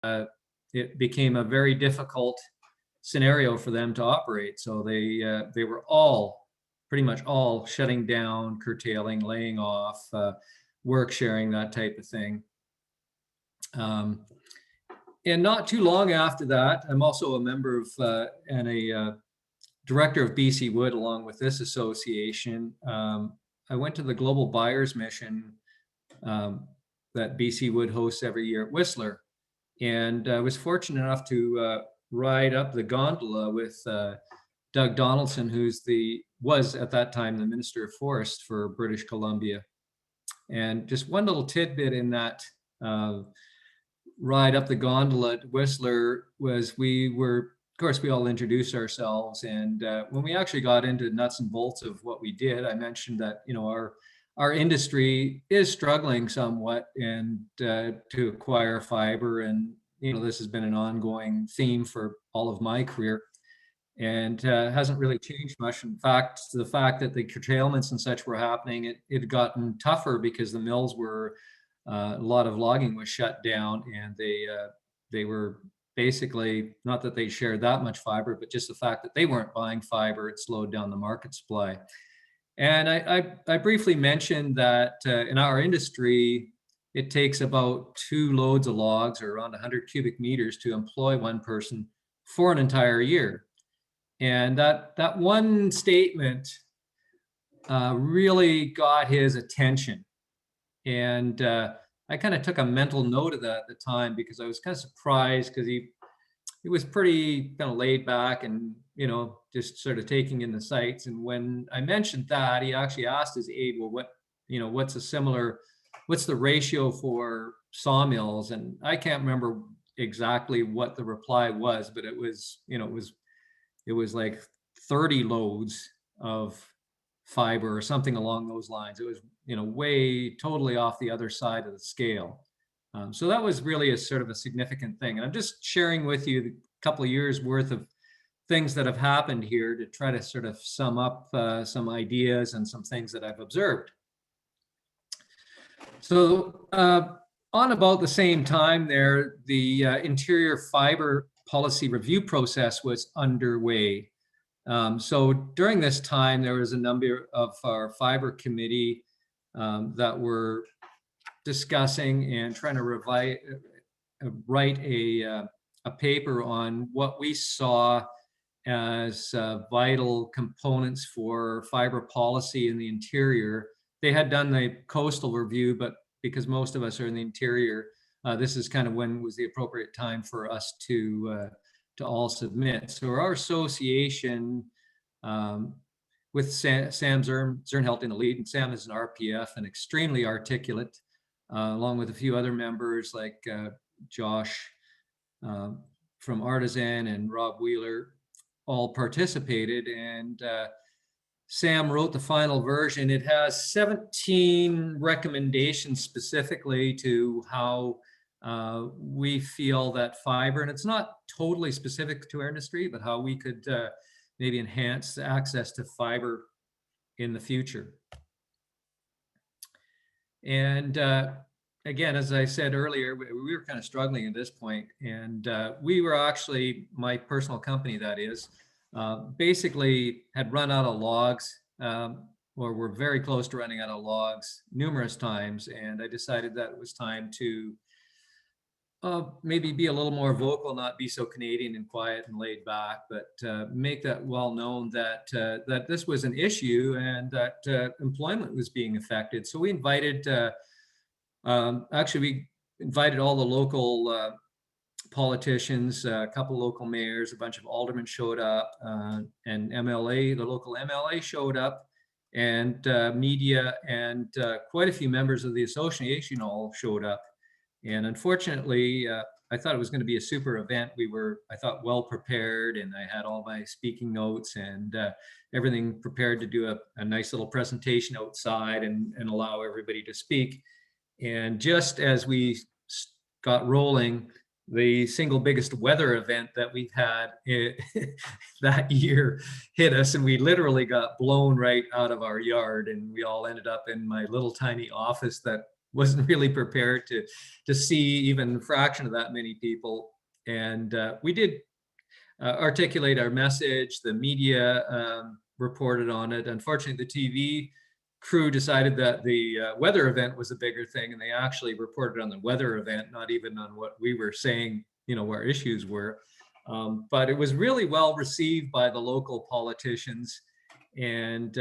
it became a very difficult scenario for them to operate. So they were all pretty much all shutting down, curtailing, laying off, work sharing, that type of thing. And not too long after that, I'm also a member of and a director of BC Wood along with this association. I went to the Global Buyers Mission that BC Wood hosts every year at Whistler. And I was fortunate enough to ride up the gondola with Doug Donaldson, was at that time the Minister of Forest for British Columbia. And just one little tidbit in that ride up the gondola at Whistler was of course, we all introduced ourselves. And when we actually got into nuts and bolts of what we did, I mentioned that, our industry is struggling somewhat and to acquire fiber. And, this has been an ongoing theme for all of my career and hasn't really changed much. In fact, the fact that the curtailments and such were happening, it had gotten tougher because the mills were, a lot of logging was shut down, and they were basically, not that they shared that much fiber, but just the fact that they weren't buying fiber, it slowed down the market supply. And I briefly mentioned that in our industry, it takes about 2 loads of logs, or around 100 cubic meters, to employ one person for an entire year. And that one statement really got his attention. And I kind of took a mental note of that at the time, because I was kind of surprised, because he was pretty kind of laid back and, just sort of taking in the sights. And when I mentioned that, he actually asked his aide, well, what's the ratio for sawmills? And I can't remember exactly what the reply was, but it was like 30 loads of fiber or something along those lines. It was, way totally off the other side of the scale. So that was really a sort of a significant thing. And I'm just sharing with you a couple of years worth of things that have happened here to try to sort of sum up some ideas and some things that I've observed. So on about the same time there, the Interior Fiber Policy Review process was underway. So during this time, there was a number of our fiber committee that were discussing and trying to write a paper on what we saw as vital components for fiber policy in the interior. They had done the coastal review, but because most of us are in the interior, this is kind of when was the appropriate time for us to all submit. So our association, with Sam Zernhelt in the lead, and Sam is an RPF and extremely articulate, along with a few other members like Josh from Artisan and Rob Wheeler, all participated. And Sam wrote the final version. It has 17 recommendations specifically to how we feel that fiber, and it's not totally specific to our industry, but how we could maybe enhance the access to fiber in the future. And again, as I said earlier, we were kind of struggling at this point, and we were actually, my personal company that is, basically had run out of logs, or were very close to running out of logs numerous times. And I decided that it was time to maybe be a little more vocal, not be so Canadian and quiet and laid back, but make that well known that that this was an issue and that employment was being affected. So we invited, actually we invited all the local politicians, a couple local mayors, a bunch of aldermen showed up, and MLA, the local MLA showed up, and media and quite a few members of the association all showed up. And unfortunately, I thought it was going to be a super event. We were, I thought, well prepared, and I had all my speaking notes and everything prepared to do a nice little presentation outside and allow everybody to speak. And just as we got rolling, the single biggest weather event that we've had that year hit us, and we literally got blown right out of our yard, and we all ended up in my little tiny office that wasn't really prepared to see even a fraction of that many people. And we did articulate our message. The media reported on it. Unfortunately, the TV crew decided that the weather event was a bigger thing, and they actually reported on the weather event, not even on what we were saying, where issues were. But it was really well received by the local politicians. And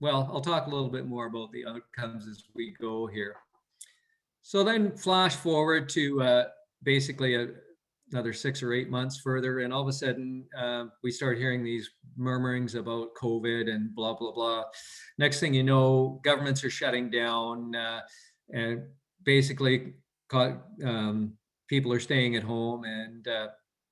well, I'll talk a little bit more about the outcomes as we go here. So then flash forward to basically another 6 or 8 months further, and all of a sudden we start hearing these murmurings about COVID and blah, blah, blah. Next thing you know, governments are shutting down, and basically people are staying at home, and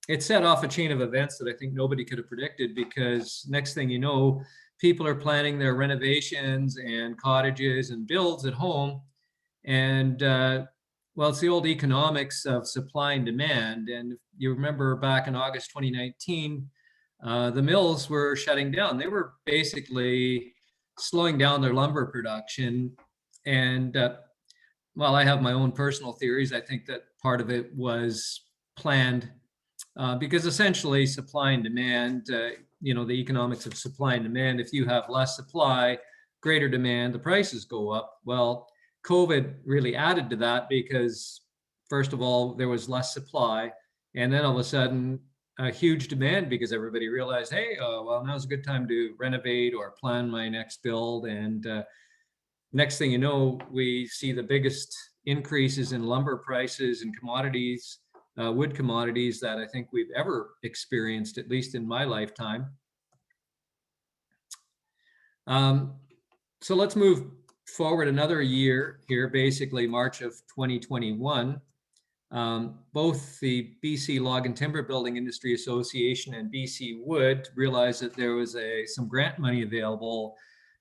it set off a chain of events that I think nobody could have predicted, because next thing you know, people are planning their renovations and cottages and builds at home. And well, it's the old economics of supply and demand. And if you remember back in August 2019, the mills were shutting down. They were basically slowing down their lumber production. And well, I have my own personal theories. I think that part of it was planned because essentially supply and demand, the economics of supply and demand, if you have less supply, greater demand, the prices go up. Well, COVID really added to that, because first of all, there was less supply, and then all of a sudden a huge demand, because everybody realized, hey, well, now's a good time to renovate or plan my next build. And next thing you know, we see the biggest increases in lumber prices and commodities, wood commodities, that I think we've ever experienced, at least in my lifetime. So let's move forward another year here, basically March of 2021. Both the BC Log and Timber Building Industry Association and BC Wood realized that there was some grant money available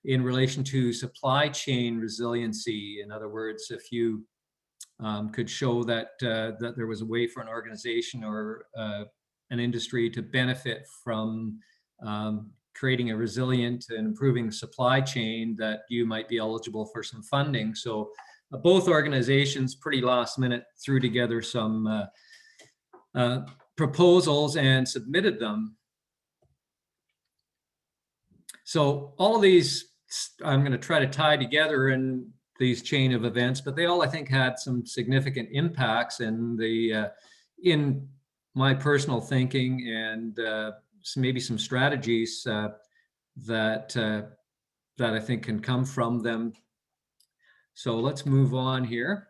in relation to supply chain resiliency. In other words, if you could show that that there was a way for an organization or an industry to benefit from creating a resilient and improving supply chain, that you might be eligible for some funding. So both organizations pretty last minute threw together some proposals and submitted them. So all of these, I'm going to try to tie together in these chain of events, but they all, I think, had some significant impacts in my personal thinking, and maybe some strategies that I think can come from them. So let's move on here.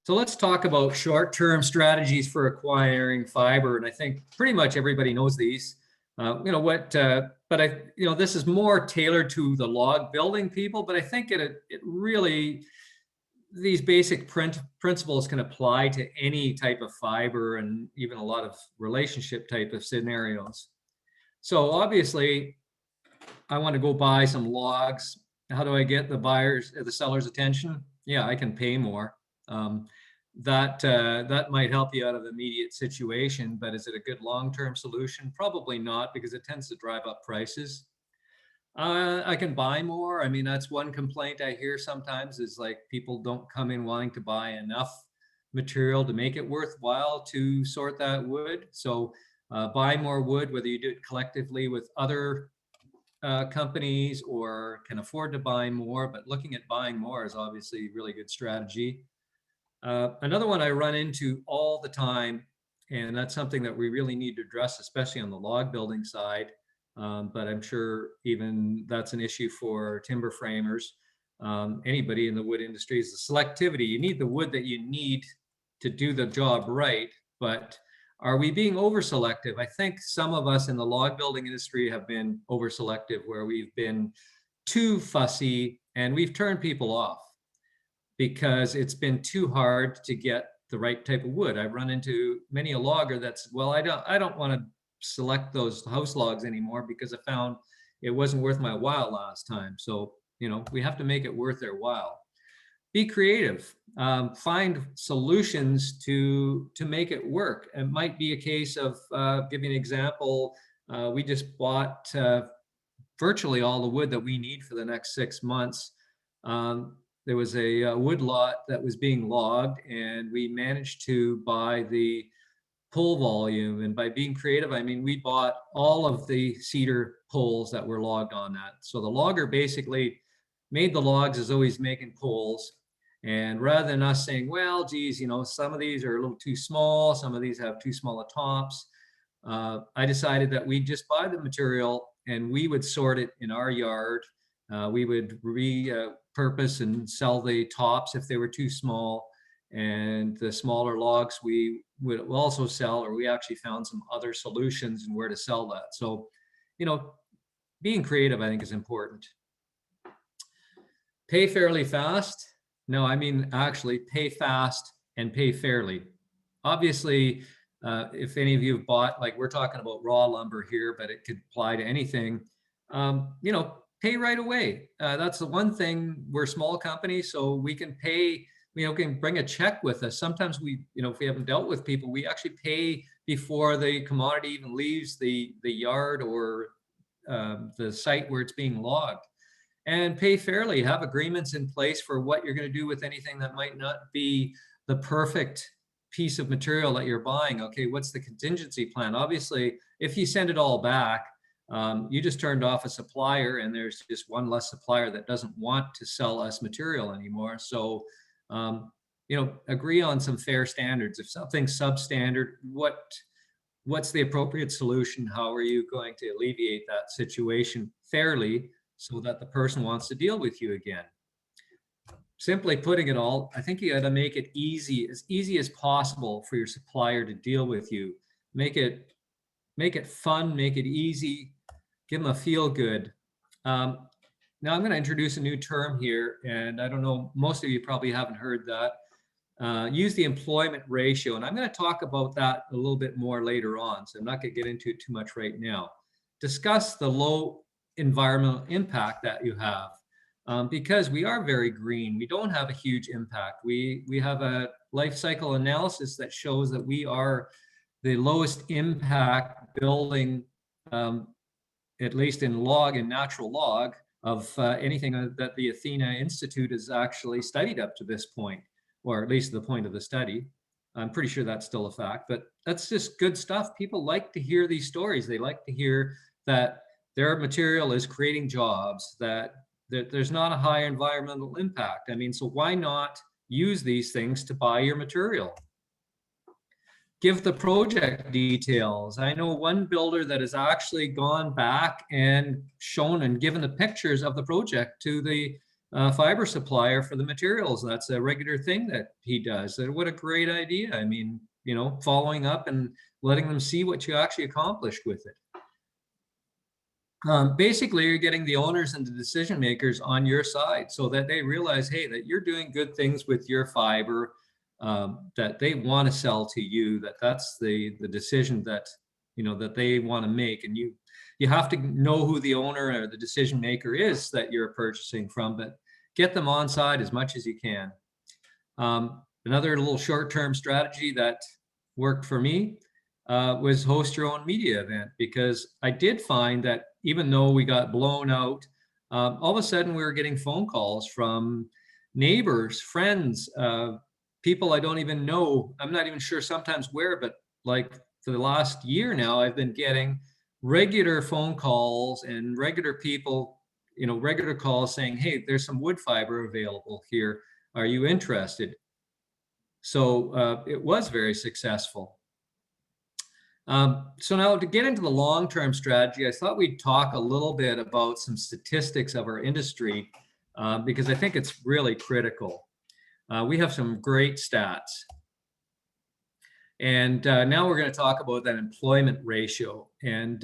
So let's talk about short-term strategies for acquiring fiber, and I think pretty much everybody knows these. But this is more tailored to the log building people, but I think it really, these basic principles can apply to any type of fiber, and even a lot of relationship type of scenarios. So obviously, I want to go buy some logs. How do I get the seller's attention? Yeah, I can pay more. That might help you out of the immediate situation, but is it a good long-term solution? Probably not, because it tends to drive up prices. I can buy more. I mean, that's one complaint I hear sometimes, is like people don't come in wanting to buy enough material to make it worthwhile to sort that wood. So buy more wood, whether you do it collectively with other companies or can afford to buy more, but looking at buying more is obviously a really good strategy. Another one I run into all the time, and that's something that we really need to address, especially on the log building side, but I'm sure even that's an issue for timber framers, anybody in the wood industry, is the selectivity. You need the wood that you need to do the job right, but are we being over selective? I think some of us in the log building industry have been over selective, where we've been too fussy and we've turned people off because it's been too hard to get the right type of wood. I've run into many a logger that's, well, I don't want to select those house logs anymore because I found it wasn't worth my while last time. So, we have to make it worth their while. Be creative, find solutions to make it work. It might be a case of, give you an example. We just bought virtually all the wood that we need for the next 6 months. There was a wood lot that was being logged, and we managed to buy the pull volume. And by being creative, I mean, we bought all of the cedar poles that were logged on that. So the logger basically made the logs as though he's making poles. And rather than us saying, well, geez, some of these are a little too small, some of these have too small a tops, I decided that we'd just buy the material and we would sort it in our yard. We would repurpose and sell the tops if they were too small, and the smaller logs we would also sell, or we actually found some other solutions and where to sell that. So, being creative, I think, is important. Pay fairly fast. No, I mean, actually pay fast and pay fairly. Obviously, if any of you have bought, like we're talking about raw lumber here, but it could apply to anything, pay right away. That's the one thing. We're a small company, so we can pay, can bring a check with us. Sometimes we, if we haven't dealt with people, we actually pay before the commodity even leaves the yard or the site where it's being logged. And pay fairly, have agreements in place for what you're going to do with anything that might not be the perfect piece of material that you're buying. Okay, what's the contingency plan? Obviously, if you send it all back, you just turned off a supplier, and there's just one less supplier that doesn't want to sell us material anymore. So, agree on some fair standards. If something's substandard, what's the appropriate solution? How are you going to alleviate that situation fairly so that the person wants to deal with you again? Simply putting it all, I think you got to make it easy as possible for your supplier to deal with you. Make it fun, make it easy, give them a feel good. Now I'm going to introduce a new term here, and I don't know, most of you probably haven't heard that. Use the employment ratio, and I'm going to talk about that a little bit more later on, so I'm not going to get into it too much right now. Discuss the low environmental impact that you have, because we are very green. We don't have a huge impact. We have a life cycle analysis that shows that we are the lowest impact building, at least in natural log, of anything that the Athena Institute has actually studied up to this point, or at least the point of the study. I'm pretty sure that's still a fact, but that's just good stuff. People like to hear these stories. They like to hear that their material is creating jobs, that there's not a high environmental impact. I mean, so why not use these things to buy your material? Give the project details. I know one builder that has actually gone back and shown and given the pictures of the project to the fiber supplier for the materials. That's a regular thing that he does. And what a great idea. I mean, following up and letting them see what you actually accomplished with it. Basically, you're getting the owners and the decision makers on your side so that they realize, hey, that you're doing good things with your fiber, that they want to sell to you, that's the decision that that they want to make. And you have to know who the owner or the decision maker is that you're purchasing from, but get them on side as much as you can. Another little short-term strategy that worked for me was host your own media event, because I did find that even though we got blown out, all of a sudden we were getting phone calls from neighbors, friends, people I don't even know. I'm not even sure sometimes where, but like for the last year now, I've been getting regular phone calls and regular people, regular calls saying, hey, there's some wood fiber available here. Are you interested? So it was very successful. So now to get into the long-term strategy, I thought we'd talk a little bit about some statistics of our industry, because I think it's really critical. We have some great stats. And now we're going to talk about that employment ratio. And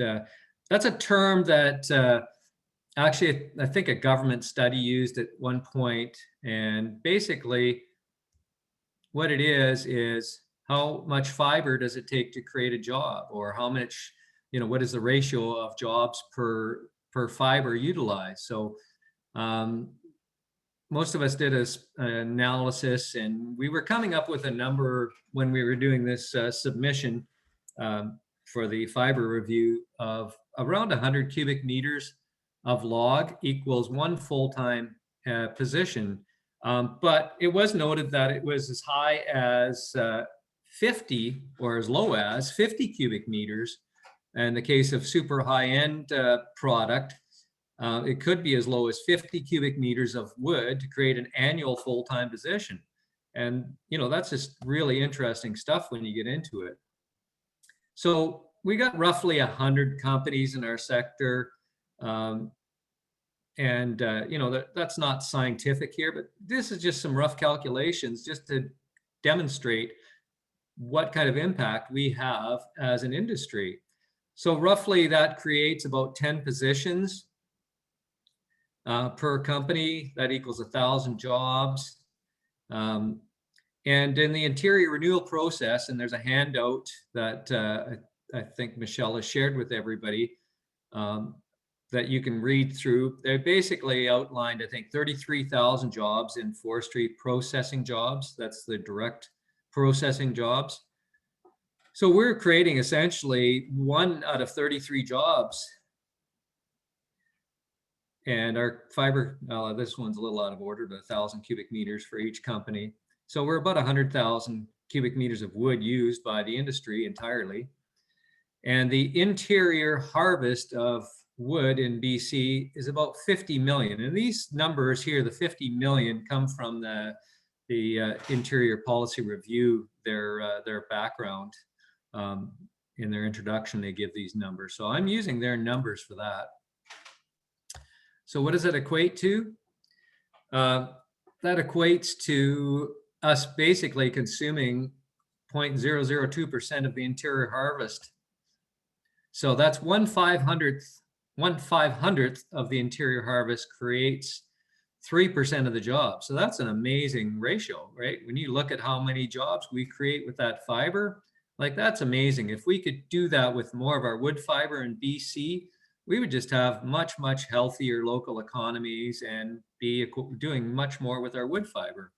that's a term that actually I think a government study used at one point. And basically what it is how much fiber does it take to create a job, or how much, what is the ratio of jobs per fiber utilized? So most of us did an analysis, and we were coming up with a number when we were doing this submission for the fiber review of around 100 cubic meters of log equals 1 full-time position. But it was noted that it was as high as 50 or as low as 50 cubic meters. In the case of super high-end product, it could be as low as 50 cubic meters of wood to create an annual full-time position. And, you know, that's just really interesting stuff when you get into it. So we got roughly 100 companies in our sector. You know, that's not scientific here, but this is just some rough calculations just to demonstrate what kind of impact we have as an industry. So roughly that creates about 10 positions per company. That equals 1,000 jobs. And in the interior renewal process, and there's a handout that I think Michelle has shared with everybody that you can read through. They basically outlined, I think, 33,000 jobs in forestry processing jobs. That's the direct processing jobs. So we're creating essentially 1 out of 33 jobs. And our fiber, this one's a little out of order, but 1,000 cubic meters for each company. So we're about 100,000 cubic meters of wood used by the industry entirely. And the interior harvest of wood in BC is about 50 million. And these numbers here, the 50 million, come from the Interior Policy Review, their background. In their introduction, they give these numbers. So I'm using their numbers for that. So what does that equate to? That equates to us basically consuming 0.002% of the interior harvest. So that's 1/500th of the interior harvest creates 3% of the job. So that's an amazing ratio, right? When you look at how many jobs we create with that fiber, like that's amazing. If we could do that with more of our wood fiber in BC, we would just have much, much healthier local economies and be doing much more with our wood fiber.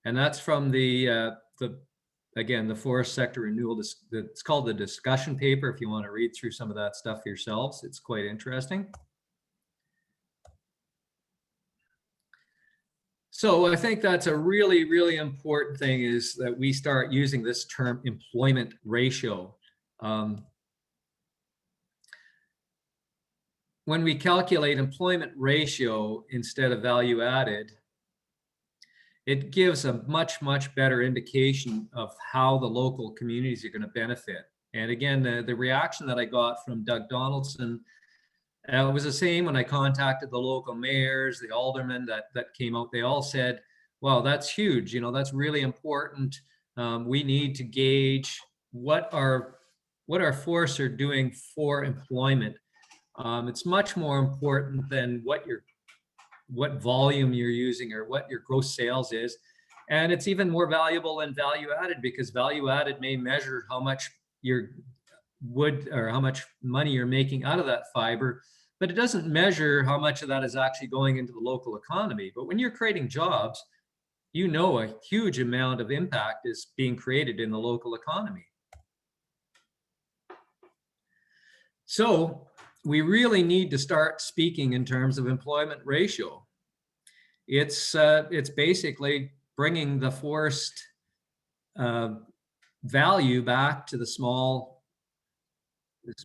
And that's from again, the forest sector renewal. It's called the discussion paper. If you want to read through some of that stuff yourselves, it's quite interesting. So I think that's a really, really important thing, is that we start using this term employment ratio. When we calculate employment ratio instead of value added, it gives a much, much better indication of how the local communities are going to benefit. And again, the reaction that I got from Doug Donaldson was the same when I contacted the local mayors, the aldermen that came out. They all said, wow, that's huge. You know, that's really important. We need to gauge what our forests are doing for employment. It's much more important than what volume you're using or what your gross sales is. And it's even more valuable than value added, because value added may measure how much your wood or how much money you're making out of that fiber, but it doesn't measure how much of that is actually going into the local economy. But when you're creating jobs, you know a huge amount of impact is being created in the local economy. So we really need to start speaking in terms of employment ratio. It's basically bringing the forest value back to the small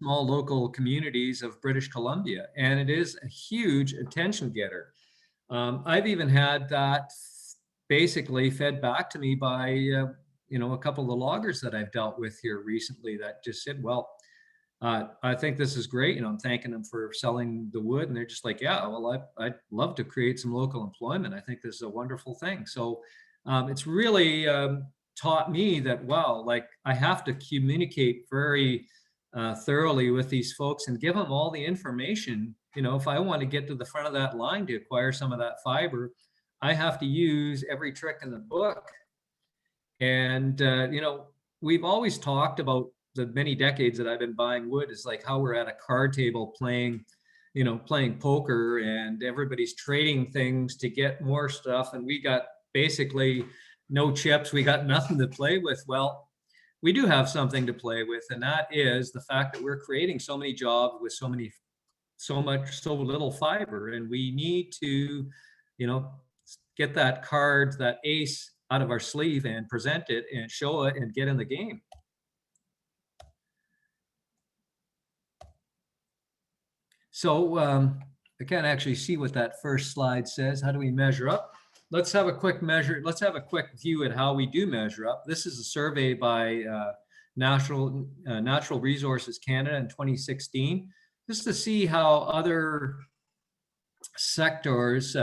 local communities of British Columbia, and it is a huge attention getter. I've even had that basically fed back to me by you know, a couple of the loggers that I've dealt with here recently that just said, well, I think this is great. You know, I'm thanking them for selling the wood, and they're just like, yeah, well, I'd love to create some local employment. I think this is a wonderful thing. So it's really taught me that, wow, like I have to communicate very thoroughly with these folks and give them all the information. You know, if I want to get to the front of that line to acquire some of that fiber, I have to use every trick in the book. And, you know, we've always talked about the many decades that I've been buying wood is like how we're at a card table playing poker, and everybody's trading things to get more stuff. And we got basically no chips. We got nothing to play with. Well, we do have something to play with, and that is the fact that we're creating so many jobs with so little fiber, and we need to, you know, get that card, that ace out of our sleeve and present it and show it and get in the game. So I can't actually see what that first slide says. How do we measure up? Let's have a quick view at how we do measure up. This is a survey by Natural Resources Canada in 2016, just to see how other sectors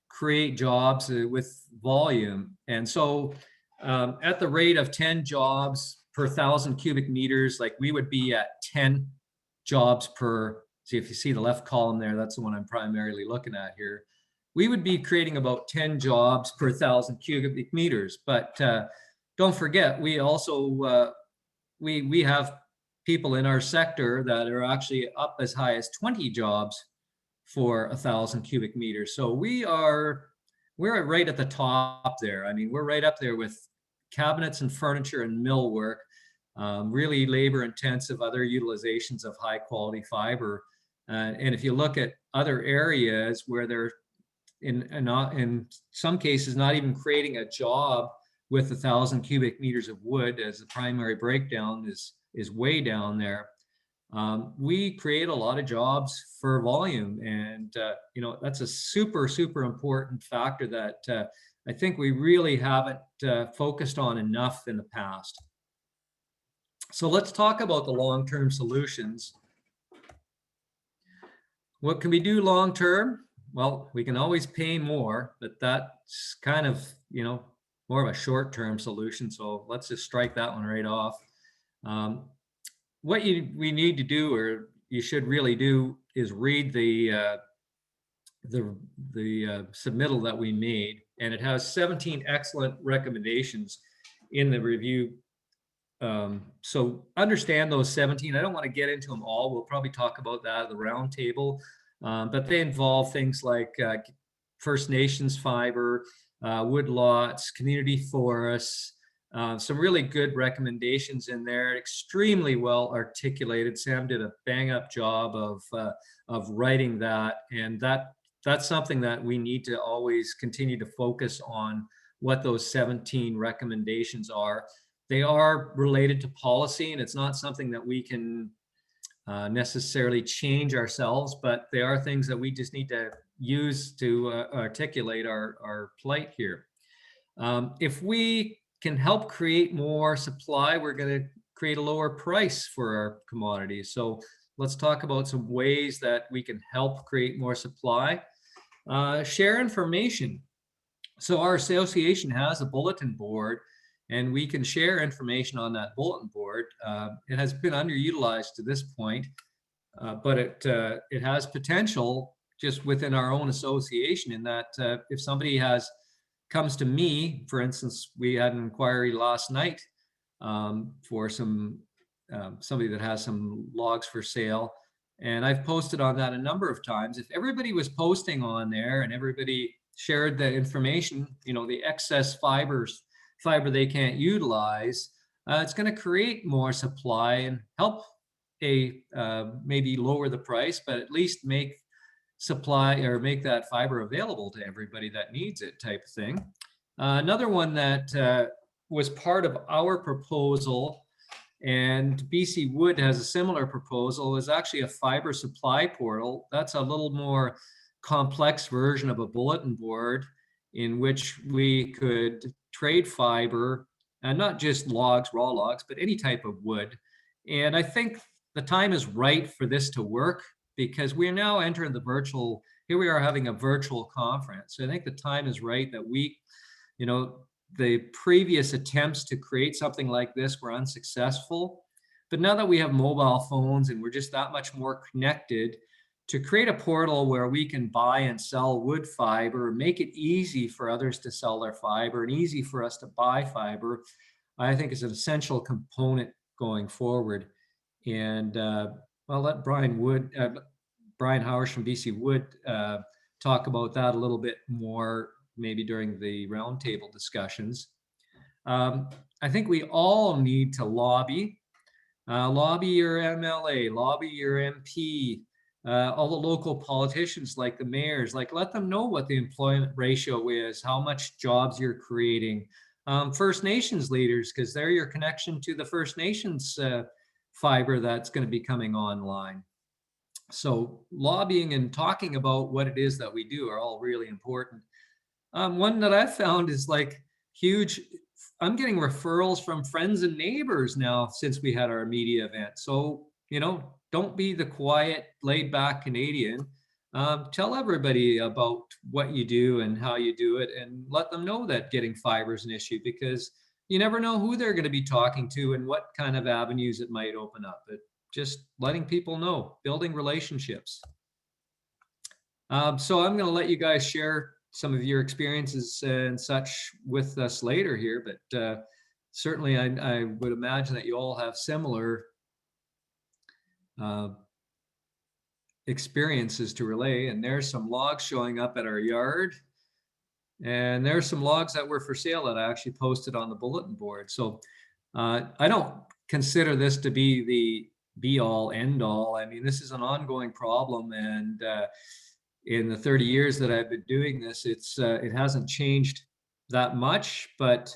create jobs with volume. And so at the rate of 10 jobs per 1,000 cubic meters, like we would be at 10 jobs per, see if you see the left column there, that's the one I'm primarily looking at here. We would be creating about 10 jobs per 1,000 cubic meters. But don't forget, we also, we have people in our sector that are actually up as high as 20 jobs for 1,000 cubic meters. So we're right at the top there. I mean, we're right up there with cabinets and furniture and millwork, really labor intensive, other utilizations of high quality fiber. And if you look at other areas where they're in some cases not even creating a job with 1,000 cubic meters of wood as the primary breakdown is way down there. We create a lot of jobs for volume, and you know, that's a super important factor that I think we really haven't focused on enough in the past. So let's talk about the long-term solutions. What can we do long-term? Well, we can always pay more, but that's kind of, you know, more of a short-term solution. So let's just strike that one right off. What we need to do, or you should really do, is read the submittal that we made, and it has 17 excellent recommendations in the review. So understand those 17. I don't want to get into them all. We'll probably talk about that at the roundtable, but they involve things like First Nations fiber, wood lots, community forests, some really good recommendations in there, extremely well articulated. Sam did a bang up job of writing that, and that's something that we need to always continue to focus on, what those 17 recommendations are. They are related to policy, and it's not something that we can necessarily change ourselves, but they are things that we just need to use to articulate our plight here. If we can help create more supply, we're going to create a lower price for our commodities. So let's talk about some ways that we can help create more supply. Share information. So our association has a bulletin board, and we can share information on that bulletin board. It has been underutilized to this point, but it has potential just within our own association, in that if somebody comes to me, for instance, we had an inquiry last night for somebody that has some logs for sale, and I've posted on that a number of times. If everybody was posting on there and everybody shared the information, you know, the excess fiber they can't utilize, it's going to create more supply and help maybe lower the price, but at least make supply, or make that fiber available to everybody that needs it, type of thing. Another one that was part of our proposal, and BC Wood has a similar proposal, is actually a fiber supply portal. That's a little more complex version of a bulletin board in which we could trade fiber, and not just logs, raw logs, but any type of wood. And I think the time is right for this to work, because we're now entering the virtual, here we are having a virtual conference. So I think the time is right that we, you know, the previous attempts to create something like this were unsuccessful. But now that we have mobile phones and we're just that much more connected, to create a portal where we can buy and sell wood fiber, make it easy for others to sell their fiber and easy for us to buy fiber, I think is an essential component going forward. And I'll let Brian Howard from BC Wood talk about that a little bit more, maybe during the roundtable discussions. I think we all need to lobby. Lobby your MLA, lobby your MP, all the local politicians like the mayors, like let them know what the employment ratio is, how much jobs you're creating. First Nations leaders, because they're your connection to the First Nations fiber that's going to be coming online. So lobbying and talking about what it is that we do are all really important. One that I've found is like huge. I'm getting referrals from friends and neighbors now since we had our media event. So, you know, don't be the quiet, laid back Canadian. Tell everybody about what you do and how you do it, and let them know that getting fiber is an issue, because you never know who they're going to be talking to and what kind of avenues it might open up. But just letting people know, building relationships. So I'm going to let you guys share some of your experiences and such with us later here, but certainly I would imagine that you all have similar experiences to relay. And there's some logs showing up at our yard, and there's some logs that were for sale that I actually posted on the bulletin board. So I don't consider this to be the be all end all. I mean, this is an ongoing problem, and in the 30 years that I've been doing this, it hasn't changed that much. But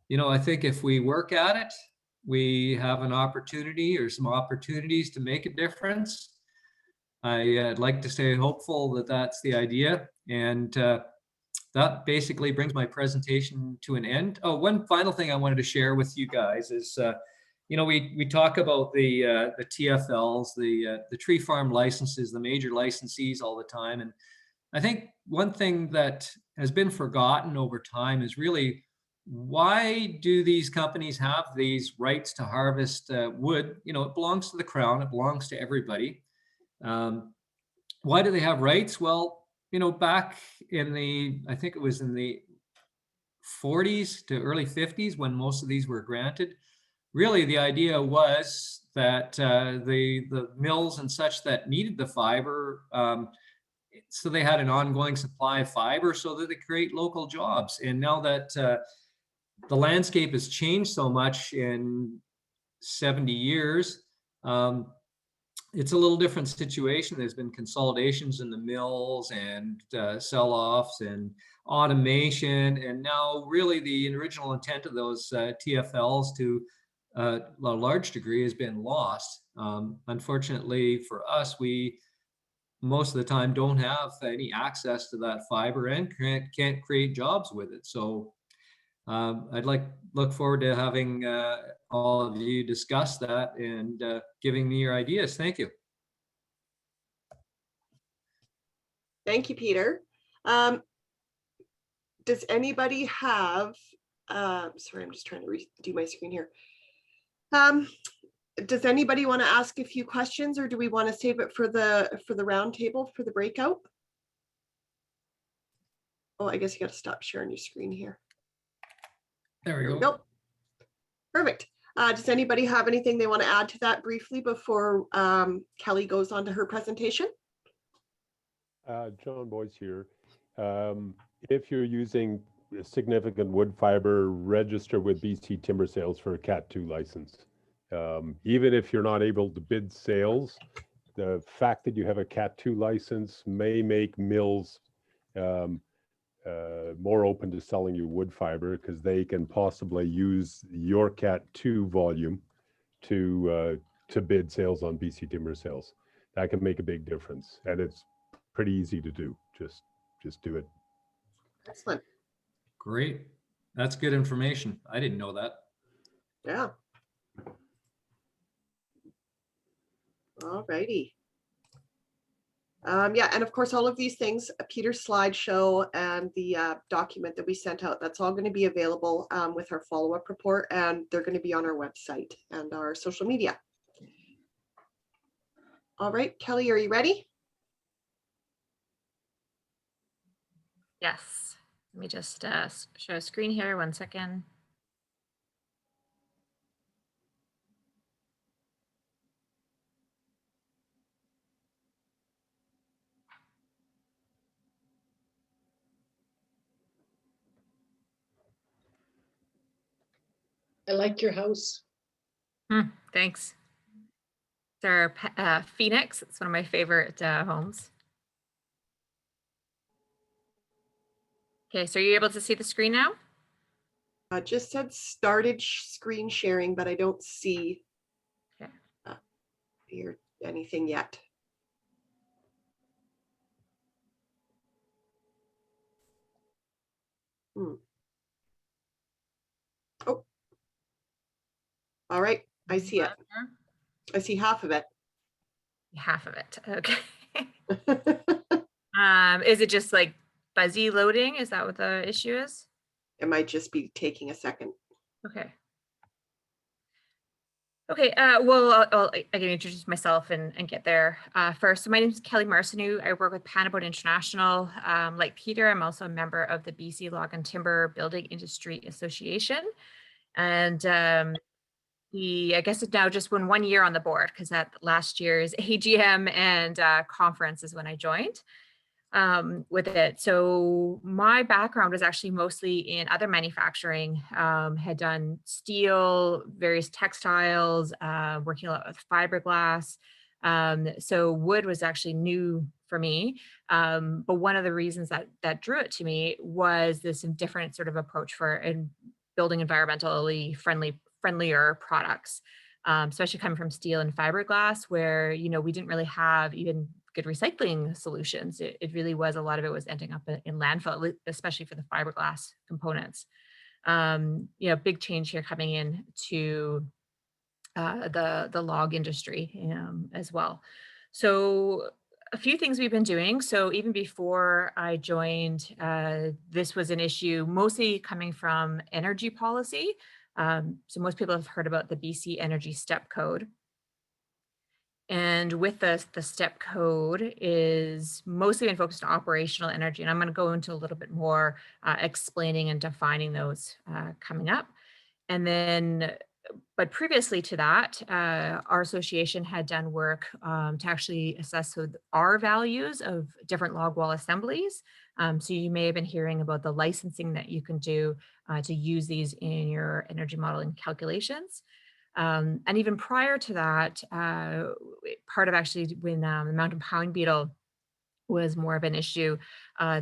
you know, I think if we work at it, we have an opportunity or some opportunities to make a difference. I'd like to stay hopeful that that's the idea, and that basically brings my presentation to an end. Oh, one final thing I wanted to share with you guys is, you know, we talk about the TFLs, the tree farm licenses, the major licensees all the time, and I think one thing that has been forgotten over time is really, why do these companies have these rights to harvest wood? You know, it belongs to the Crown, it belongs to everybody. Why do they have rights? Well, you know, back in I think it was in the 40s to early 50s when most of these were granted, really the idea was that the mills and such that needed the fiber, so they had an ongoing supply of fiber so that they create local jobs. And now that the landscape has changed so much in 70 years, it's a little different situation. There's been consolidations in the mills and sell-offs and automation, and now really the original intent of those TFLs to a large degree has been lost. Unfortunately for us, we most of the time don't have any access to that fiber and can't create jobs with it. So I'd look forward to having all of you discuss that and giving me your ideas. Thank you. Thank you, Peter. Does anybody have, sorry, I'm just trying to redo my screen here. Does anybody want to ask a few questions, or do we want to save it for the roundtable for the breakout? Oh, I guess you got to stop sharing your screen here. There we go. Perfect. Does anybody have anything they want to add to that briefly before Kelly goes on to her presentation? John Boyce here. If you're using significant wood fiber, register with BC Timber Sales for a Cat 2 license. Even if you're not able to bid sales, the fact that you have a Cat 2 license may make mills more open to selling you wood fiber, because they can possibly use your Cat 2 volume to bid sales on BC Timber Sales. That can make a big difference, and it's pretty easy to do. Just do it. Excellent. Great. That's good information. I didn't know that. Yeah. All righty. Yeah, and of course, all of these things, Peter's slideshow and the document that we sent out, that's all going to be available with our follow-up report, and they're going to be on our website and our social media. All right, Kelly, are you ready? Yes. Let me just show a screen here. 1 second. I like your house. Thanks. It's our Phoenix. It's one of my favorite homes. Okay, so are you able to see the screen now? Just said started screen sharing, but I don't see Okay. here anything yet. Oh, all right. I see it. I see half of it. Half of it. Okay. Is it just like fuzzy loading? Is that what the issue is? It might just be taking a second. Okay. Okay, well, I can introduce myself and get there first. So my name is Kelly Marcineau. I work with Panaboat International. Like Peter, I'm also a member of the BC Log and Timber Building Industry Association. And I guess it's now just been 1 year on the board because at last year's AGM and conference is when I joined with it. So my background was actually mostly in other manufacturing, had done steel, various textiles, working a lot with fiberglass. So wood was actually new for me. But one of the reasons that drew it to me was this different sort of approach for building environmentally friendlier products, especially coming from steel and fiberglass, where, we didn't really have even good recycling solutions. It really was, a lot of it was ending up in landfill, especially for the fiberglass components. Big change here coming in to the log industry as well. So a few things we've been doing. So even before I joined, this was an issue mostly coming from energy policy. So most people have heard about the BC Energy Step Code. And with the STEP code is mostly been focused on operational energy. And I'm going to go into a little bit more explaining and defining those coming up. And then, but previously to that, our association had done work to actually assess our values of different log wall assemblies. So you may have been hearing about the licensing that you can do to use these in your energy modeling calculations. And even prior to that, part of actually when the mountain pine beetle was more of an issue,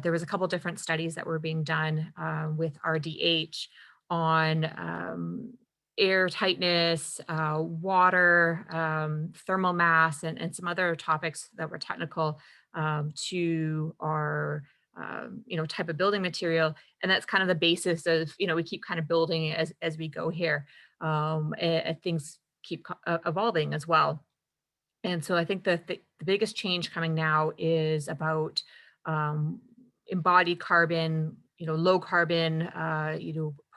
there was a couple different studies that were being done with RDH on air tightness, water, thermal mass, and some other topics that were technical to our type of building material. And that's kind of the basis of, we keep kind of building as we go here. And things keep evolving as well. And so I think that the biggest change coming now is about embodied carbon, low carbon,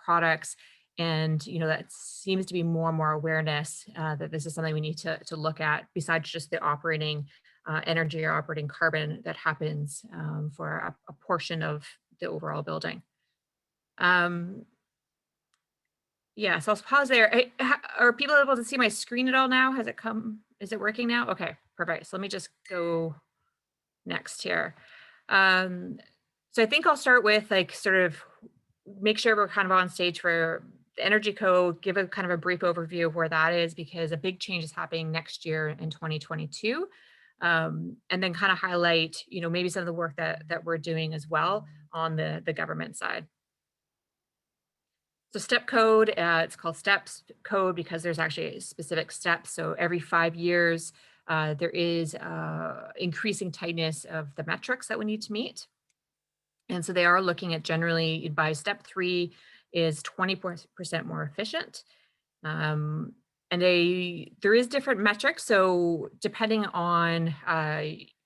products. And, that seems to be more and more awareness that this is something we need to look at besides just the operating energy or operating carbon that happens for a portion of the overall building. Yeah, so I'll pause there. Are people able to see my screen at all now? Has it come? Is it working now? Okay, perfect. So let me just go next here. So I think I'll start with sort of make sure we're kind of on stage for the energy code, give a kind of a brief overview of where that is, because a big change is happening next year in 2022. And then kind of highlight, maybe some of the work that we're doing as well on the government side. So step code, it's called steps code because there's actually specific steps. So every 5 years, there is increasing tightness of the metrics that we need to meet. And so they are looking at generally by step 3 is 20% more efficient. And there is different metrics. So depending on,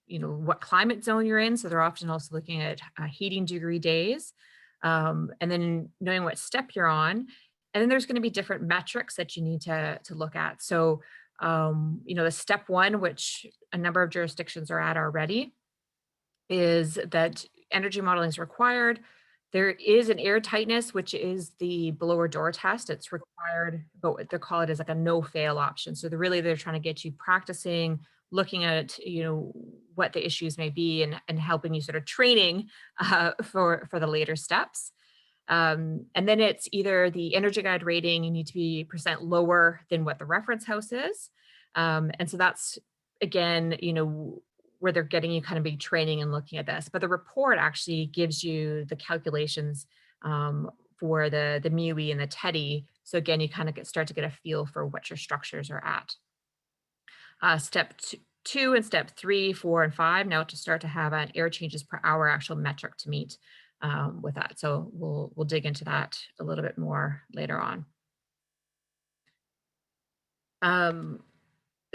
what climate zone you're in. So they're often also looking at heating degree days. And then knowing what step you're on. And then there's going to be different metrics that you need to look at. So, the step 1, which a number of jurisdictions are at already, is that energy modeling is required. There is an air tightness, which is the blower door test. It's required, but what they call it is like a no-fail option. So they're trying to get you practicing, looking at what the issues may be, and helping you sort of training for the later steps. And then it's either the Energy Guide rating, you need to be % lower than what the reference house is. And so that's, again, where they're getting you kind of big training and looking at this. But the report actually gives you the calculations for the MUI and the TEDI. So again, you kind of start to get a feel for what your structures are at. Step 2 and step 3, 4, and 5 now to start to have an air changes per hour actual metric to meet with that. So we'll dig into that a little bit more later on.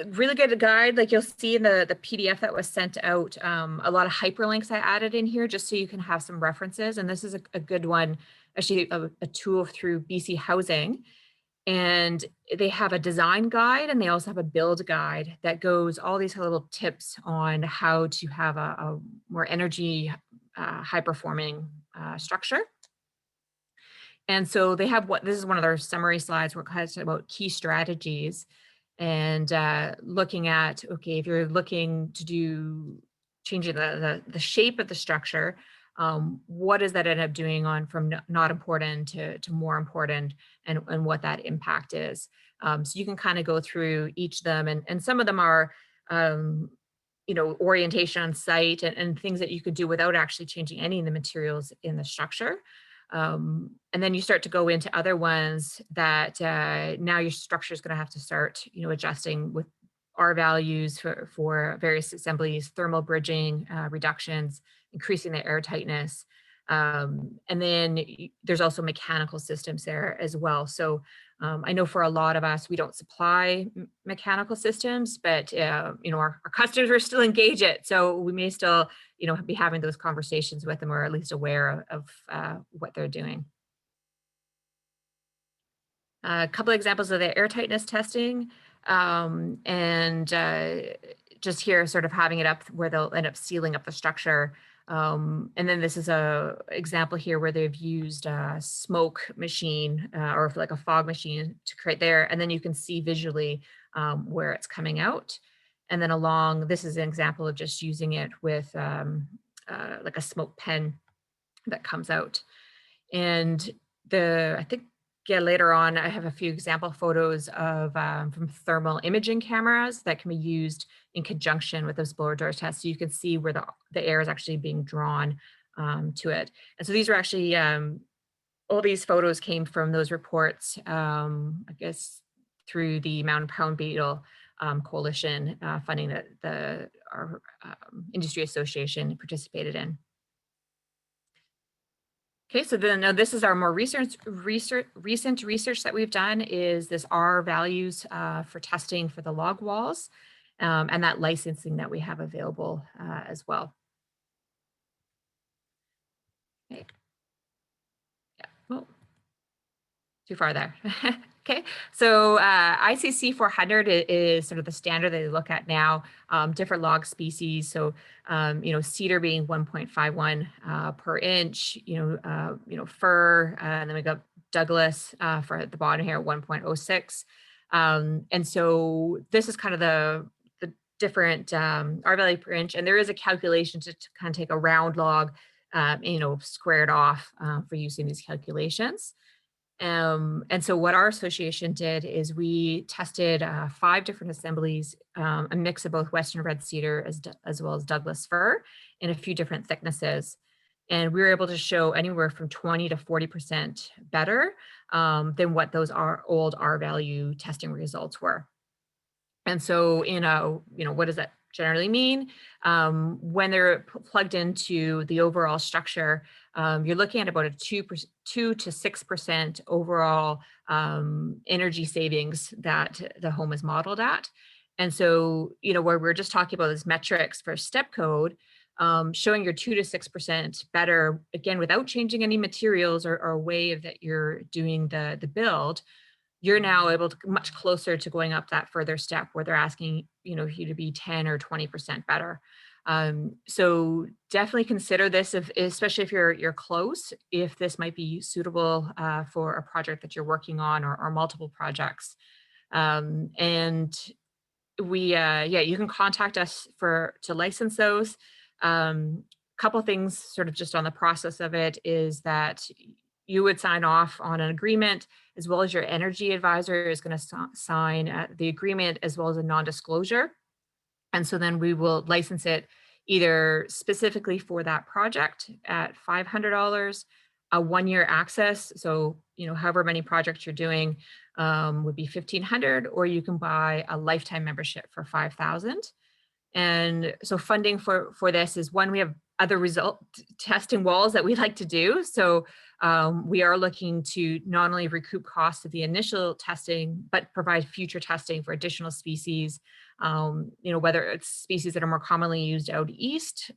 Really good guide, like you'll see in the PDF that was sent out, a lot of hyperlinks I added in here just so you can have some references. And this is a good one, actually a tool through BC Housing. And they have a design guide and they also have a build guide that goes all these little tips on how to have a more energy high performing structure. And so they have this is one of their summary slides where it talks about key strategies and looking at, okay, if you're looking to do changing the shape of the structure, what does that end up doing on from not important to more important, and what that impact is. So you can kind of go through each of them, and some of them are orientation on site and things that you could do without actually changing any of the materials in the structure. And then you start to go into other ones that now your structure is going to have to start, adjusting with R values for various assemblies, thermal bridging, reductions, increasing the air tightness. And then there's also mechanical systems there as well. So I know for a lot of us, we don't supply mechanical systems, but our customers will still engage it. So we may still, be having those conversations with them, or at least aware of what they're doing. A couple of examples of the air tightness testing, and just here sort of having it up where they'll end up sealing up the structure. And then this is a example here where they've used a smoke machine or like a fog machine to create there. And then you can see visually where it's coming out. And then this is an example of just using it with like a smoke pen that comes out. And I think later on, I have a few example photos of from thermal imaging cameras that can be used in conjunction with those blower door tests. So you can see where the air is actually being drawn to it. And so these are actually, all these photos came from those reports, I guess, through the Mountain Pound Beetle Coalition funding that our industry association participated in. Okay, so then now this is our more recent research that we've done is this R values for testing for the log walls and that licensing that we have available as well. Okay. Yeah, oh, too far there. Okay, so ICC 400 is sort of the standard that they look at now, different log species. So, cedar being 1.51 per inch, fir, and then we got Douglas for at the bottom here, 1.06. And so this is kind of the different R value per inch, and there is a calculation to kind of take a round log, squared off for using these calculations. And so what our association did is we tested 5 different assemblies, a mix of both Western red cedar as well as Douglas fir in a few different thicknesses. And we were able to show anywhere from 20 to 40% better than what those old R value testing results were. And so what does that generally mean? When they're plugged into the overall structure, you're looking at about a 2 to 6% overall energy savings that the home is modeled at. And so, where we're just talking about these metrics for step code, showing your 2 to 6% better, again, without changing any materials or way that you're doing the build, you're now able to much closer to going up that further step where they're asking, you to be 10 or 20% better. So definitely consider this, especially if you're close, if this might be suitable for a project that you're working on or multiple projects. And you can contact us to license those. Couple things sort of just on the process of it is that you would sign off on an agreement, as well as your energy advisor is going to sign the agreement, as well as a non-disclosure. And so then we will license it either specifically for that project at $500, a 1-year access. So, however many projects you're doing would be $1,500, or you can buy a lifetime membership for $5,000. And so funding for this is one, we have other result testing walls that we like to do. So we are looking to not only recoup costs of the initial testing, but provide future testing for additional species, whether it's species that are more commonly used out east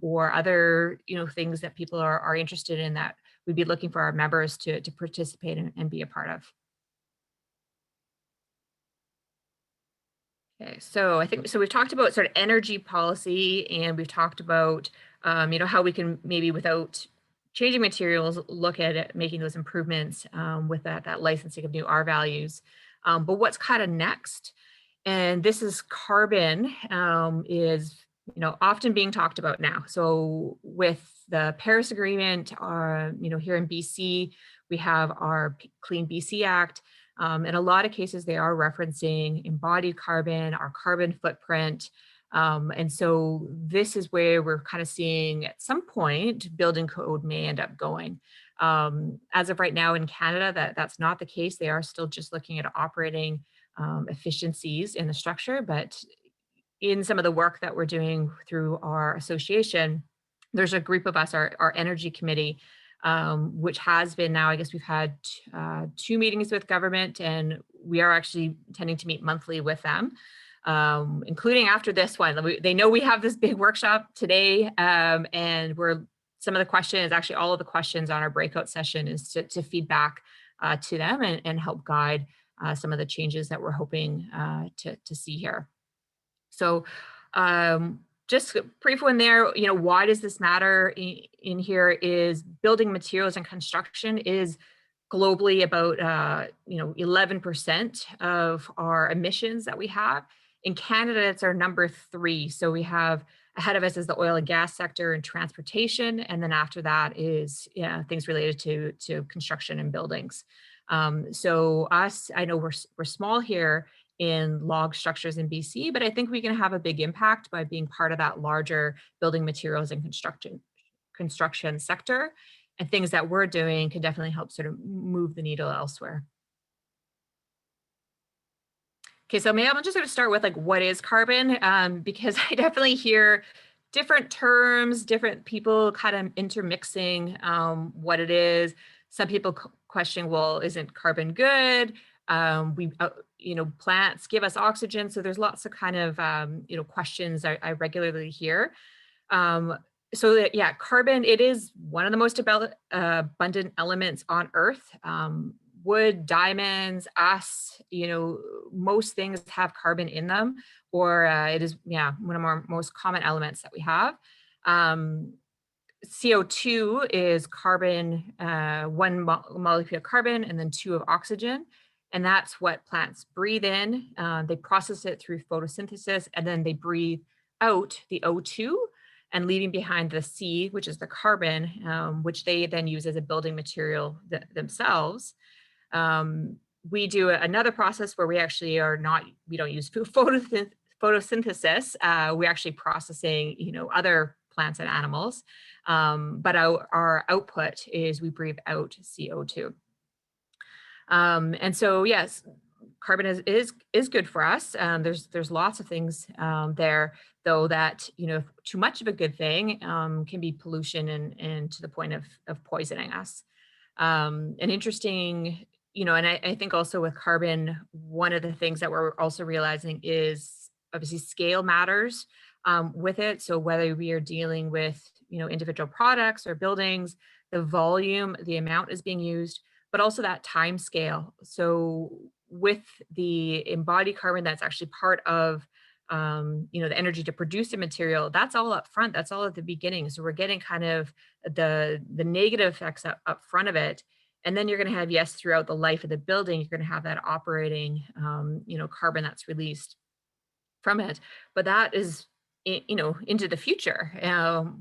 or other, things that people are interested in that we'd be looking for our members to participate in and be a part of. Okay, so I think, so we've talked about sort of energy policy, and we've talked about, how we can maybe without changing materials, look at it, making those improvements with that licensing of new R values. But what's kind of next? And this is carbon is, often being talked about now. So with the Paris Agreement, here in BC, we have our Clean BC Act. In a lot of cases, they are referencing embodied carbon, our carbon footprint. And so this is where we're kind of seeing at some point building code may end up going. As of right now in Canada, that's not the case. They are still just looking at operating efficiencies in the structure. But in some of the work that we're doing through our association, there's a group of us, our energy committee, which has been now, I guess we've had 2 meetings with government, and we are actually intending to meet monthly with them, including after this one. They know we have this big workshop today, and some of the questions, actually all of the questions on our breakout session is to feedback to them and help guide some of the changes that we're hoping to see here. So just brief one there, why does this matter in here is building materials and construction is globally about, 11% of our emissions that we have. In Canada, it's our number 3. So we have ahead of us is the oil and gas sector and transportation. And then after that is things related to construction and buildings. So I know we're small here in log structures in BC, but I think we can have a big impact by being part of that larger building materials and construction sector, and things that we're doing can definitely help sort of move the needle elsewhere. Okay, so maybe I'm just going to start with like, what is carbon? Because I definitely hear different terms, different people kind of intermixing what it is. Some people question, well, isn't carbon good? Plants give us oxygen. So there's lots of kind of, questions I regularly hear. Carbon, it is one of the most abundant elements on Earth. Wood, diamonds, us, most things have carbon in them, or it is, one of our most common elements that we have. CO2 is carbon, 1 molecule of carbon and then 2 of oxygen. And that's what plants breathe in. They process it through photosynthesis, and then they breathe out the O2 and leaving behind the C, which is the carbon, which they then use as a building material themselves. We do another process where we actually we don't use photosynthesis. We're actually processing, other plants and animals. But our output is we breathe out CO2. And so, yes, carbon is good for us. There's lots of things there, though, that, too much of a good thing can be pollution and to the point of poisoning us. And interesting, and I think also with carbon, one of the things that we're also realizing is obviously scale matters with it. So whether we are dealing with, individual products or buildings, the volume, the amount is being used, but also that time scale. So with the embodied carbon, that's actually part of, the energy to produce a material, that's all up front, that's all at the beginning. So we're getting kind of the negative effects up front of it. And then you're going to have, yes, throughout the life of the building, you're going to have that operating, carbon that's released from it. But that is into the future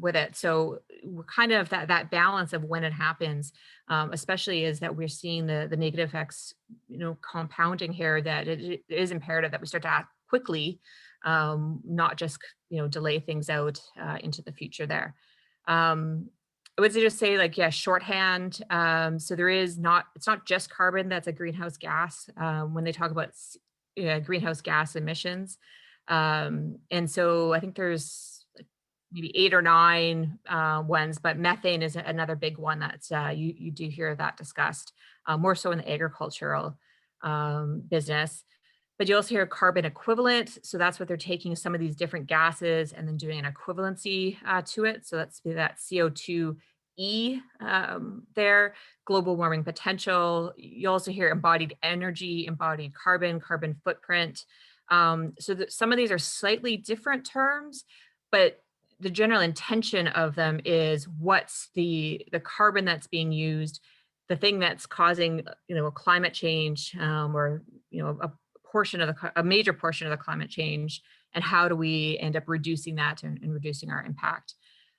with it. So we're kind of that balance of when it happens, especially is that we're seeing the negative effects, compounding here, that it is imperative that we start to act quickly, not just, delay things out into the future there. I would just say, like, yeah, shorthand. So it's not just carbon that's a greenhouse gas when they talk about greenhouse gas emissions. And so I think there's like maybe 8 or 9 ones, but methane is another big one that you do hear that discussed, more so in the agricultural business. But you also hear carbon equivalent. So that's what they're taking some of these different gases and then doing an equivalency to it. So that's that CO2e there, global warming potential. You also hear embodied energy, embodied carbon, carbon footprint. So some of these are slightly different terms, but the general intention of them is what's the carbon that's being used, the thing that's causing, a climate change, or, a major portion of the climate change, and how do we end up reducing that and reducing our impact.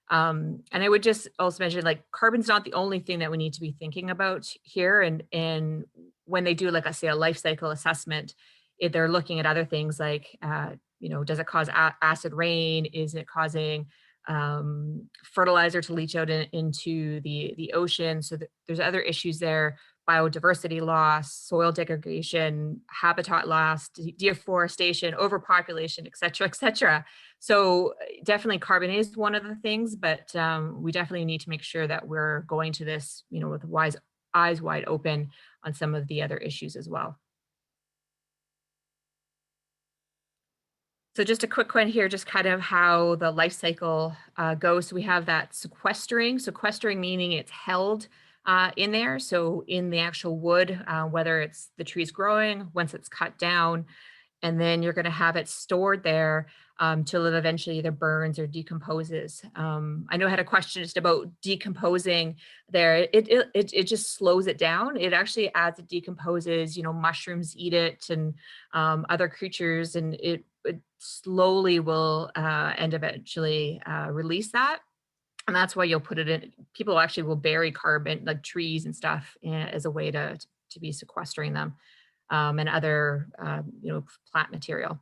And I would just also mention, like, carbon's not the only thing that we need to be thinking about here. And when they do, like, say, a life cycle assessment, if they're looking at other things like, does it cause acid rain? Is it causing fertilizer to leach out into the ocean? So there's other issues there: biodiversity loss, soil degradation, habitat loss, deforestation, overpopulation, et cetera, et cetera. So definitely carbon is one of the things, but we definitely need to make sure that we're going to this, with eyes wide open on some of the other issues as well. So just a quick one here, just kind of how the life cycle goes. So we have that sequestering. Sequestering meaning it's held in there. So in the actual wood, whether it's the trees growing, once it's cut down, and then you're going to have it stored there till it eventually either burns or decomposes. I know I had a question just about decomposing there. It just slows it down. It actually, as it decomposes, mushrooms eat it, and other creatures, and it slowly will and eventually release that. And that's why you'll put it in. People actually will bury carbon, like trees and stuff, as a way to be sequestering them, and other plant material.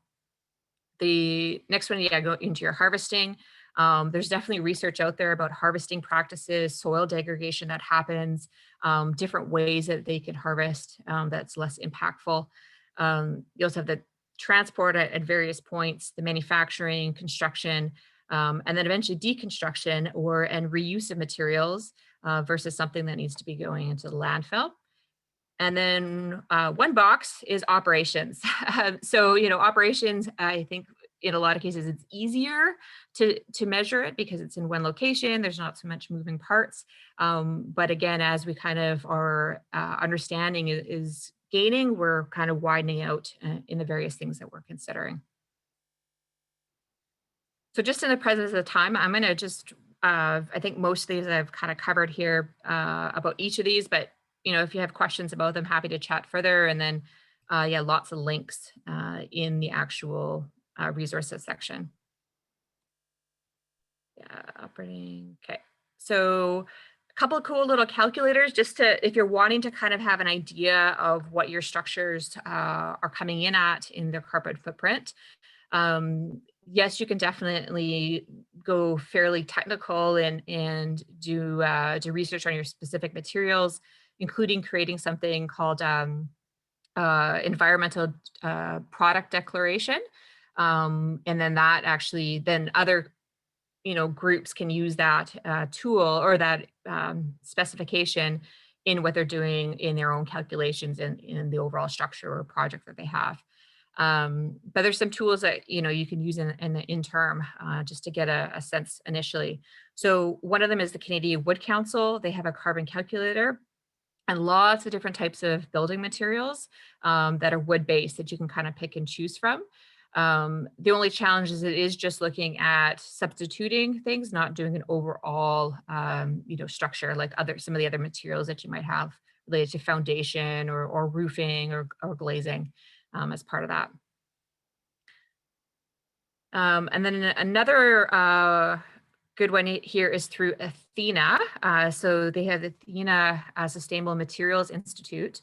The next one, go into your harvesting. There's definitely research out there about harvesting practices, soil degradation that happens, different ways that they can harvest that's less impactful. You also have the transport at various points, the manufacturing, construction, and then eventually deconstruction and reuse of materials versus something that needs to be going into the landfill. And then one box is operations. So, operations, I think in a lot of cases, it's easier to measure it because it's in one location. There's not so much moving parts. But again, as we kind of our understanding is gaining, we're kind of widening out in the various things that we're considering. So just in the presence of the time, I'm going to just, I think most of these I've kind of covered here about each of these, but if you have questions about them, happy to chat further. And then, lots of links in the actual resources section. Yeah, operating. Okay. So a couple of cool little calculators, just if you're wanting to kind of have an idea of what your structures are coming in at in their carbon footprint. Yes, you can definitely go fairly technical and do research on your specific materials, including creating something called environmental product declaration. And then that actually, then other groups can use that tool or that specification in what they're doing in their own calculations and in the overall structure or project that they have. But there's some tools that you can use in the interim just to get a sense initially. So one of them is the Canadian Wood Council. They have a carbon calculator and lots of different types of building materials that are wood-based that you can kind of pick and choose from. The only challenge is it is just looking at substituting things, not doing an overall structure like some of the other materials that you might have related to foundation or roofing or glazing as part of that. And then another good one here is through Athena. So they have Athena Sustainable Materials Institute.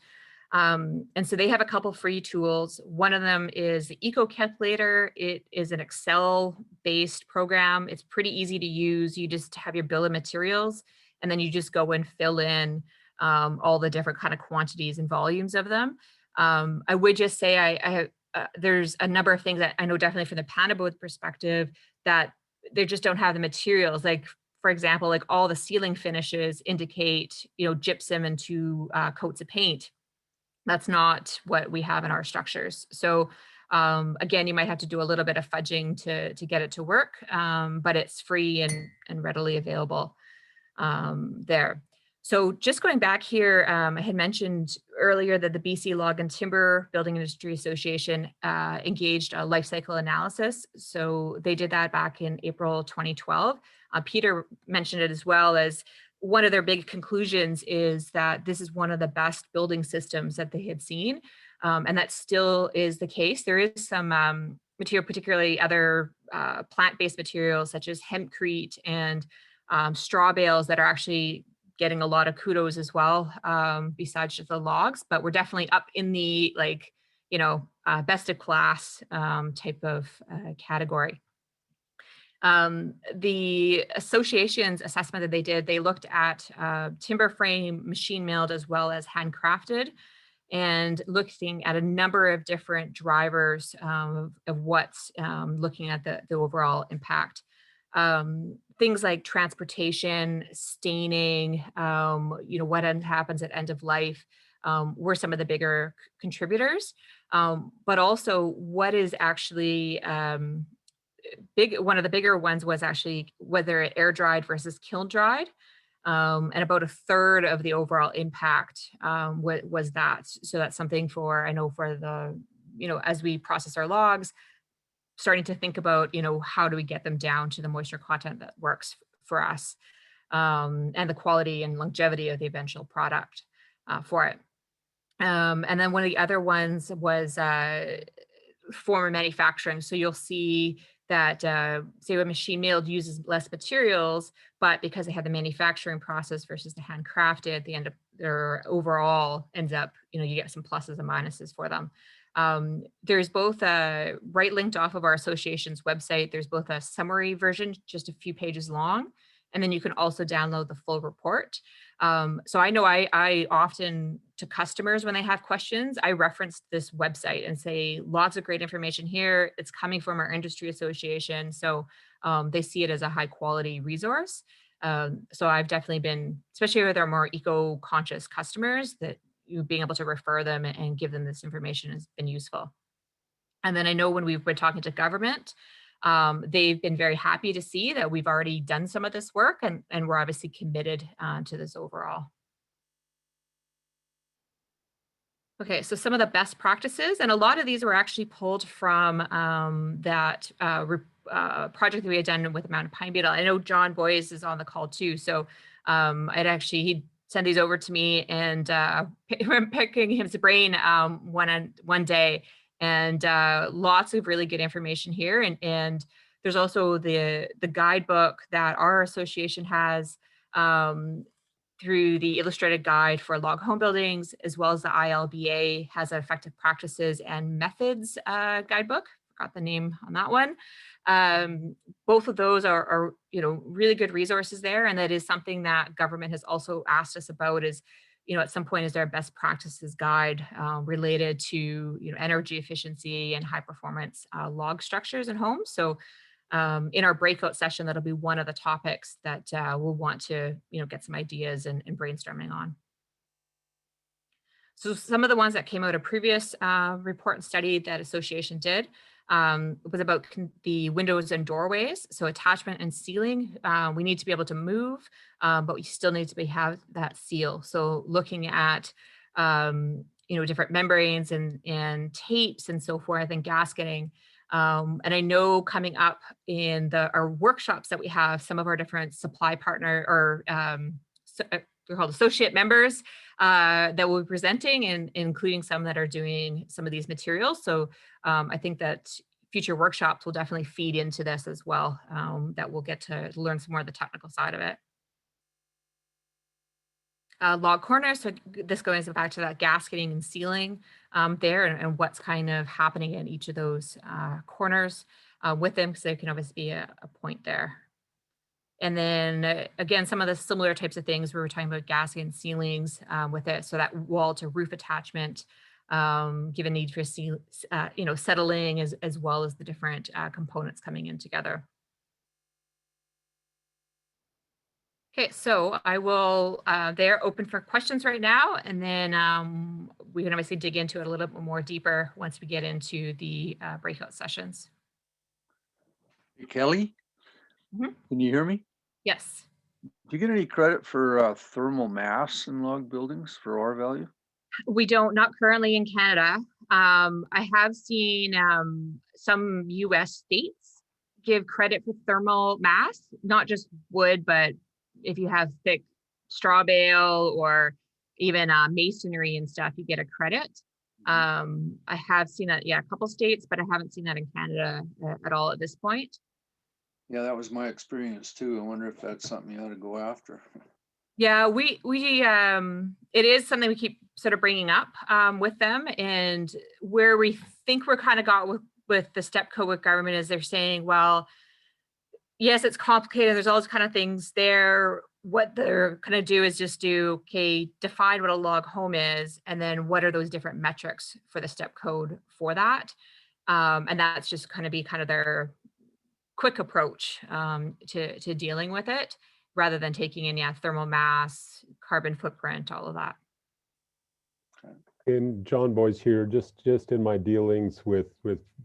And so they have a couple free tools. One of them is the Eco Calculator. It is an Excel-based program. It's pretty easy to use. You just have your bill of materials, and then you just go and fill in all the different kind of quantities and volumes of them. I would just say I have, there's a number of things that I know definitely from the Panabooth perspective that they just don't have the materials. Like, for example, like all the ceiling finishes indicate, gypsum and 2 coats of paint. That's not what we have in our structures. So again, you might have to do a little bit of fudging to get it to work, but it's free and readily available there. So just going back here, I had mentioned earlier that the BC Log and Timber Building Industry Association engaged a life cycle analysis. So they did that back in April 2012. Peter mentioned it as well, as one of their big conclusions is that this is one of the best building systems that they had seen. And that still is the case. There is some material, particularly other plant-based materials such as hempcrete and straw bales that are actually getting a lot of kudos as well, besides just the logs, but we're definitely up in the best of class type of category. The association's assessment that they did, they looked at timber frame, machine milled, as well as handcrafted, and looking at a number of different drivers of what's looking at the overall impact. Things like transportation, staining, what happens at end of life were some of the bigger contributors, but also what is actually one of the bigger ones was actually whether air dried versus kiln dried. And about 1/3 of the overall impact was that. So that's something for the, as we process our logs, starting to think about, how do we get them down to the moisture content that works for us, and the quality and longevity of the eventual product for it. And then one of the other ones was form of manufacturing. So you'll see that, say, a machine milled uses less materials, but because they have the manufacturing process versus the handcrafted, at the end of their overall ends up, you get some pluses and minuses for them. There's both right linked off of our association's website. There's both a summary version, just a few pages long, and then you can also download the full report. So I know I often, to customers, when they have questions, I reference this website and say, lots of great information here. It's coming from our industry association. So they see it as a high quality resource. So I've definitely been, especially with our more eco-conscious customers, that being able to refer them and give them this information has been useful. And then I know when we've been talking to government, they've been very happy to see that we've already done some of this work, and we're obviously committed to this overall. Okay, so some of the best practices, and a lot of these were actually pulled from that project that we had done with the Mountain Pine Beetle. I know John Boyes is on the call too, so he'd send these over to me, and I'm picking his brain one day, and lots of really good information here. And there's also the guidebook that our association has through the illustrated guide for log home buildings, as well as the ILBA has an effective practices and methods guidebook. Forgot the name on that one. Both of those are really good resources there, and that is something that government has also asked us about. Is at some point, is there a best practices guide related to energy efficiency and high performance log structures and homes? So in our breakout session, that'll be one of the topics that we'll want to get some ideas and brainstorming on. So some of the ones that came out of previous report and study that association did was about the windows and doorways. So attachment and sealing, we need to be able to move, but we still need to have that seal. So looking at different membranes and tapes and so forth, and gasketing. And I know coming up in our workshops that we have, some of our different supply partner or they're called associate members that will be presenting, and including some that are doing some of these materials. So I think that future workshops will definitely feed into this as well, that we'll get to learn some more of the technical side of it. Log corners, so this goes back to that gasketing and sealing there, and what's kind of happening in each of those corners with them, because there can obviously be a point there. And then again, some of the similar types of things we were talking about, gasket and ceilings with it, so that wall to roof attachment, given need for settling as well as the different components coming in together. Okay, so I will, they're open for questions right now, and then we can obviously dig into it a little bit more deeper once we get into the breakout sessions. Hey, Kelly, Mhm. Can you hear me? Yes. Do you get any credit for thermal mass in log buildings for R value? We don't, not currently in Canada. I have seen some US states give credit for thermal mass, not just wood, but if you have thick straw bale or even masonry and stuff, you get a credit. I have seen that, yeah, a couple states, but I haven't seen that in Canada at all at this point. Yeah, that was my experience too. I wonder if that's something you ought to go after. Yeah, we it is something we keep sort of bringing up with them, and where we think we're kind of got with the step code with government is they're saying, well, yes, it's complicated. There's all those kind of things there. What they're going to do is just do, okay, define what a log home is, and then what are those different metrics for the step code for that, and that's just kind of be kind of their quick approach to dealing with it, rather than taking in, yeah, thermal mass, carbon footprint, all of that. And John Boyce here, just in my dealings with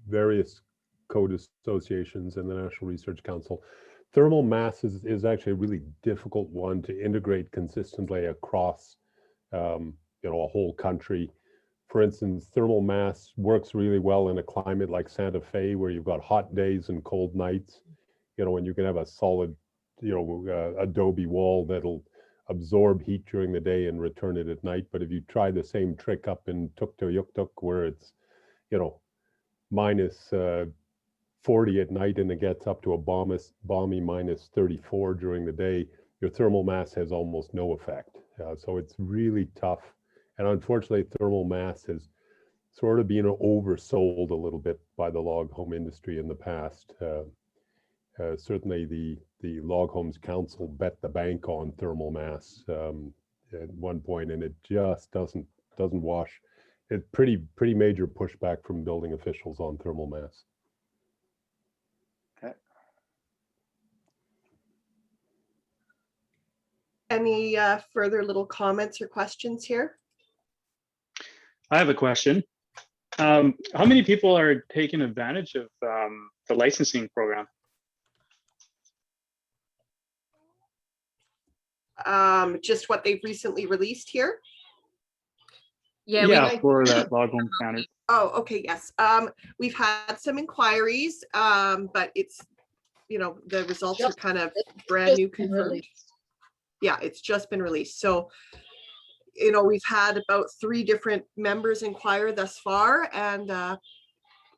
various code associations and the National Research Council, thermal mass is actually a really difficult one to integrate consistently across a whole country. For instance, thermal mass works really well in a climate like Santa Fe, where you've got hot days and cold nights, and you can have a solid adobe wall that'll absorb heat during the day and return it at night. But if you try the same trick up in Tuktoyaktuk, where it's minus 40 at night and it gets up to a balmy minus 34 during the day, your thermal mass has almost no effect. So it's really tough. And unfortunately, thermal mass has sort of been oversold a little bit by the log home industry in the past. Certainly the Log Homes Council bet the bank on thermal mass at one point, and it just doesn't wash. It's pretty major pushback from building officials on thermal mass. Okay. Any further little comments or questions here? I have a question. How many people are taking advantage of the licensing program? Just what they've recently released here? Yeah, For that log home standard. Oh, okay, yes. We've had some inquiries, but it's, the results are kind of brand new confirmed. Yeah, it's just been released. So, we've had about 3 different members inquire thus far, and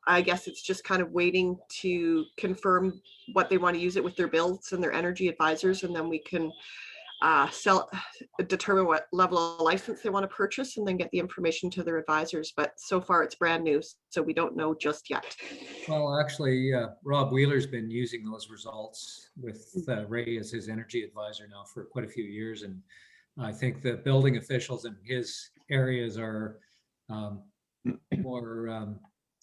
I guess it's just kind of waiting to confirm what they want to use it with their builds and their energy advisors, and then we can determine what level of license they want to purchase, and then get the information to their advisors. But so far it's brand new, so we don't know just yet. Well, actually, Rob Wheeler's been using those results with Ray as his energy advisor now for quite a few years. And I think the building officials in his areas are more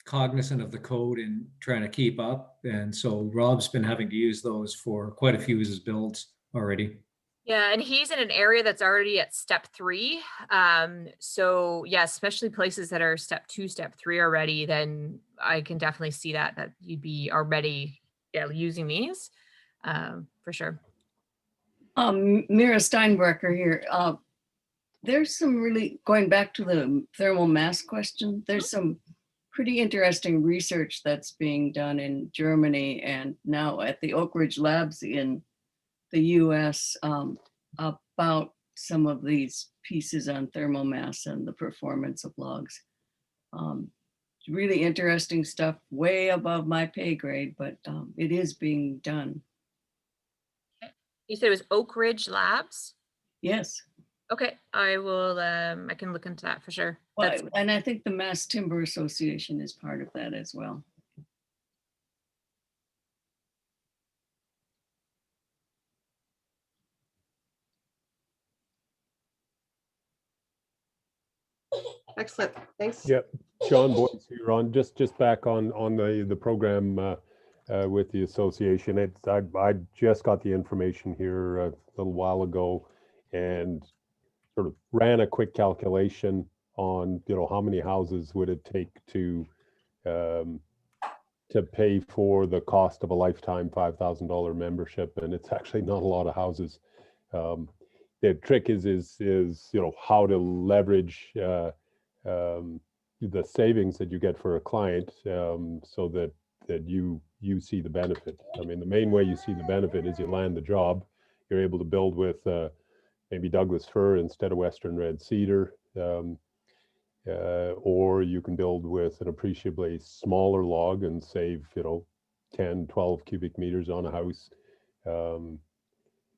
cognizant of the code and trying to keep up. And so Rob's been having to use those for quite a few of his builds already. Yeah, and he's in an area that's already at step 3. So yeah, especially places that are step 2, step 3 already, then I can definitely see that you'd be already using these for sure. Mira Steinbrecher here. There's some really, going back to the thermal mass question, there's some pretty interesting research that's being done in Germany and now at the Oak Ridge Labs in the US about some of these pieces on thermal mass and the performance of logs. really interesting stuff, way above my pay grade, but it is being done. You said it was Oak Ridge Labs? Yes. Okay, I will, I can look into that for sure. Well, That's and I think the Mass Timber Association is part of that as well. Excellent. Thanks. Yep, John Boyce here on just back on the program with the association. I just got the information here a little while ago and sort of ran a quick calculation on how many houses would it take to pay for the cost of a lifetime $5,000 membership, and it's actually not a lot of houses. The trick is how to leverage the savings that you get for a client so that you see the benefit. I mean, the main way you see the benefit is you land the job. You're able to build with maybe Douglas fir instead of Western red cedar, or you can build with an appreciably smaller log and save 10, 12 cubic meters on a house.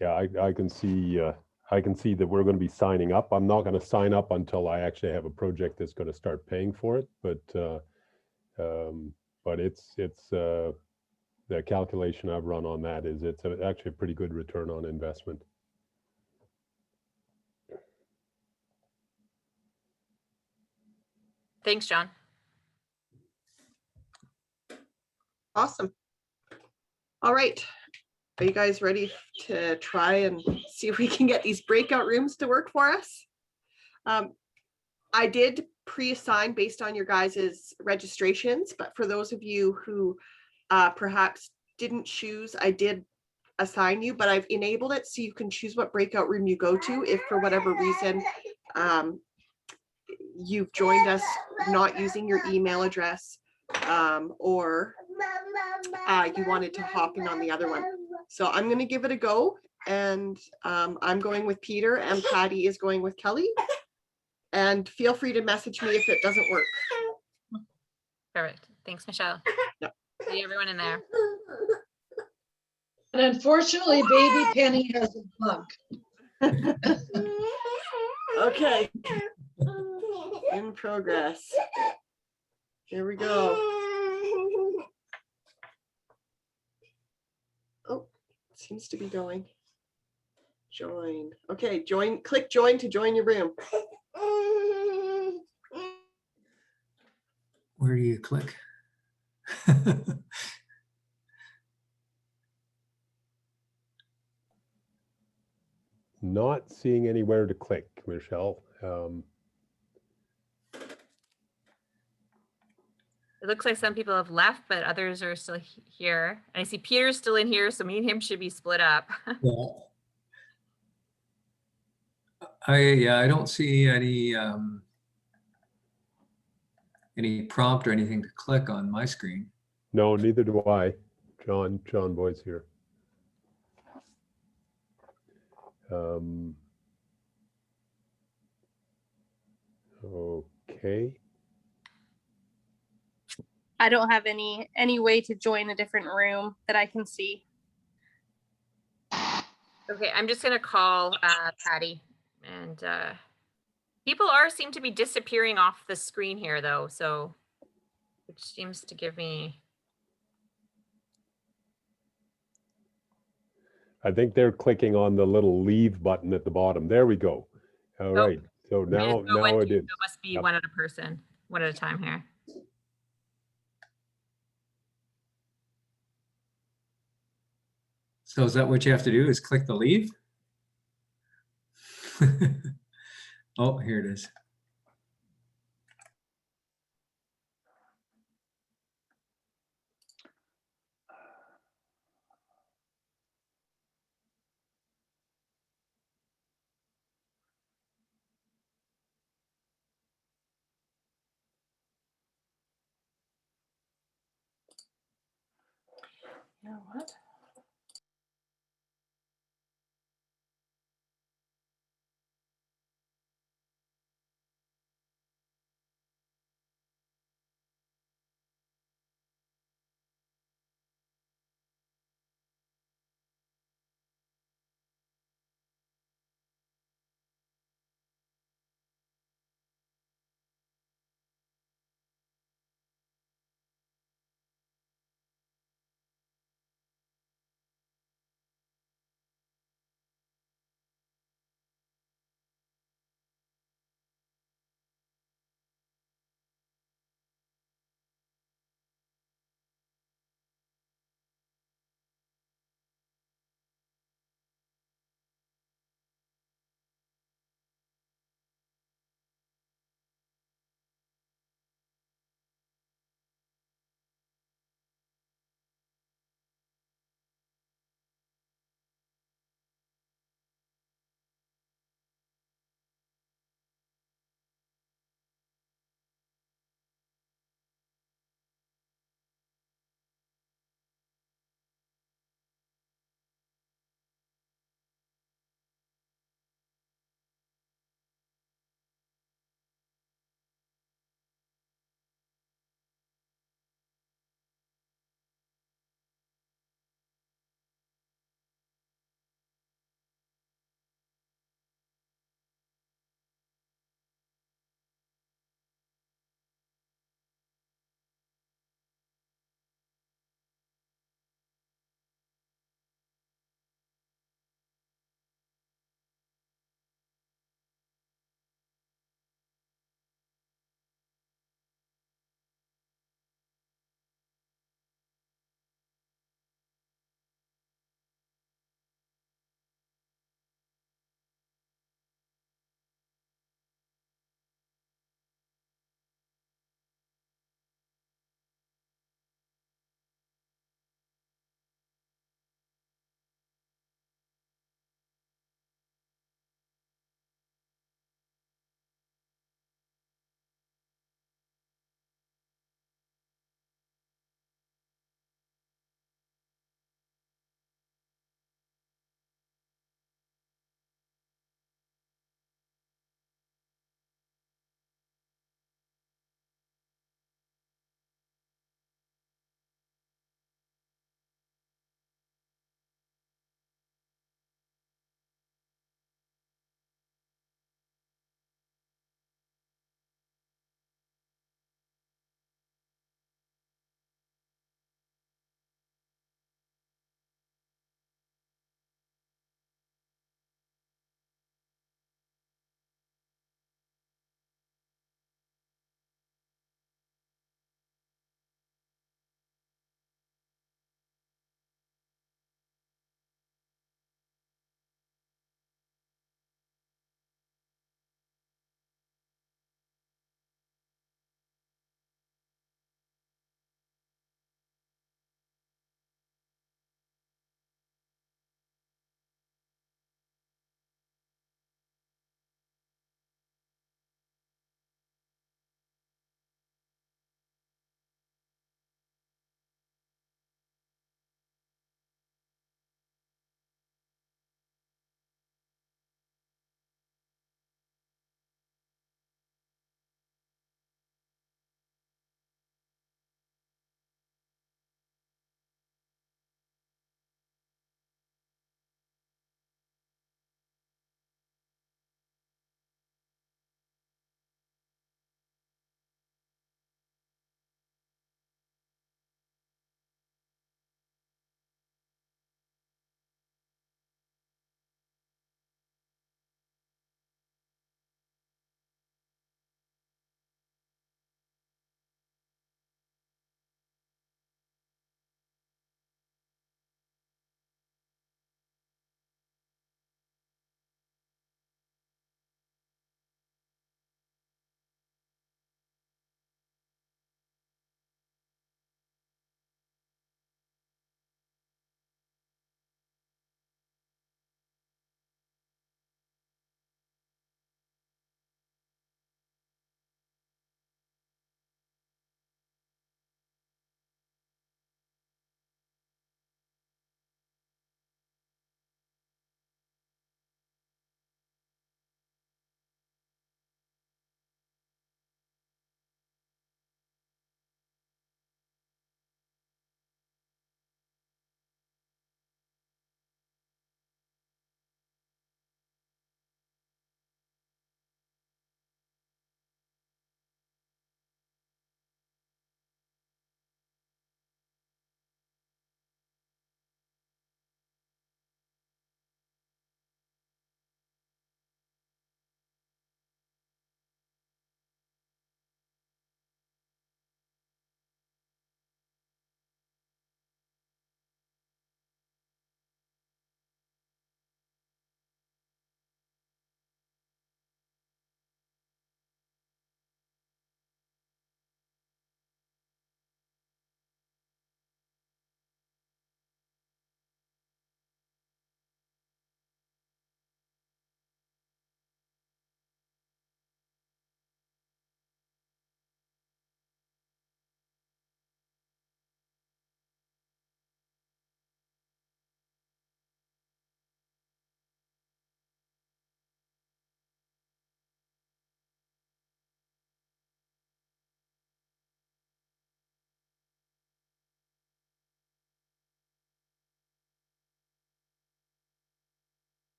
Yeah, I can see that we're going to be signing up. I'm not going to sign up until I actually have a project that's going to start paying for it. But it's the calculation I've run on that is it's actually a pretty good return on investment. Thanks, John. Awesome. All right. Are you guys ready to try and see if we can get these breakout rooms to work for us? I did pre-assign based on your guys' registrations, but for those of you who perhaps didn't choose, I did assign you, but I've enabled it so you can choose what breakout room you go to if for whatever reason you've joined us not using your email address or you wanted to hop in on the other one. So I'm going to give it a go, and I'm going with Peter and Patty is going with Kelly, and feel free to message me if it doesn't work. Perfect. Thanks, Michelle. Yep. See everyone in there. And unfortunately, baby Penny has a bug. Okay. In progress. Here we go. Oh, seems to be going. Join. Okay, join. Click join to join your room. Where do you click? Not seeing anywhere to click, Michelle. It looks like some people have left, but others are still here. And I see Peter's still in here, so me and him should be split up. Yeah. I don't see any prompt or anything to click on my screen. No, neither do I. John Boyce here. Okay. I don't have any way to join a different room that I can see. Okay, I'm just gonna call Patty, and people seem to be disappearing off the screen here though, so which seems to give me. I think they're clicking on the little leave button at the bottom. There we go. All right. So now it is. It must be one at a person, one at a time here. So is that what you have to do, is click the leave? Oh, here it is. You know what?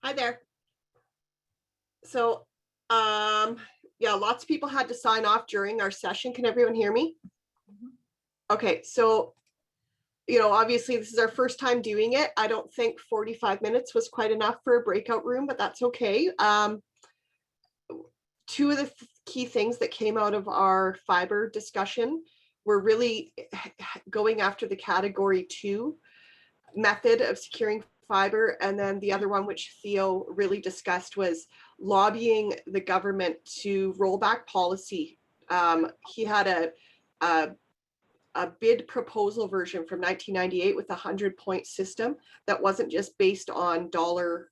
Hi there. So, yeah, lots of people had to sign off during our session. Can everyone hear me? Okay, so, obviously this is our first time doing it. I don't think 45 minutes was quite enough for a breakout room, but that's okay. Two of the key things that came out of our fiber discussion were really going after the category 2 method of securing fiber. And then the other one, which Theo really discussed, was lobbying the government to roll back policy. He had a bid proposal version from 1998 with a 100-point system that wasn't just based on dollar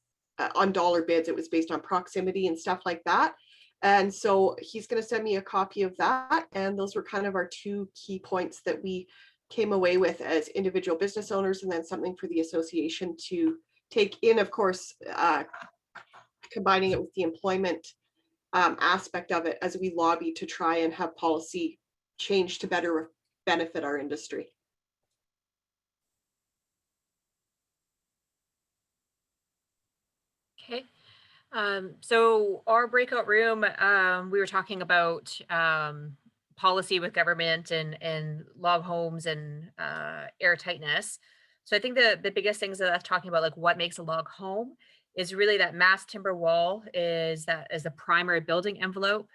bids. It was based on proximity and stuff like that. And so he's going to send me a copy of that. And those were kind of our two key points that we came away with as individual business owners, and then something for the association to take in, of course, combining it with the employment aspect of it as we lobby to try and have policy change to better benefit our industry. Okay. So our breakout room, we were talking about policy with government and log homes and air tightness. So I think the biggest things that that's talking about, like what makes a log home, is really that mass timber wall is the primary building envelope.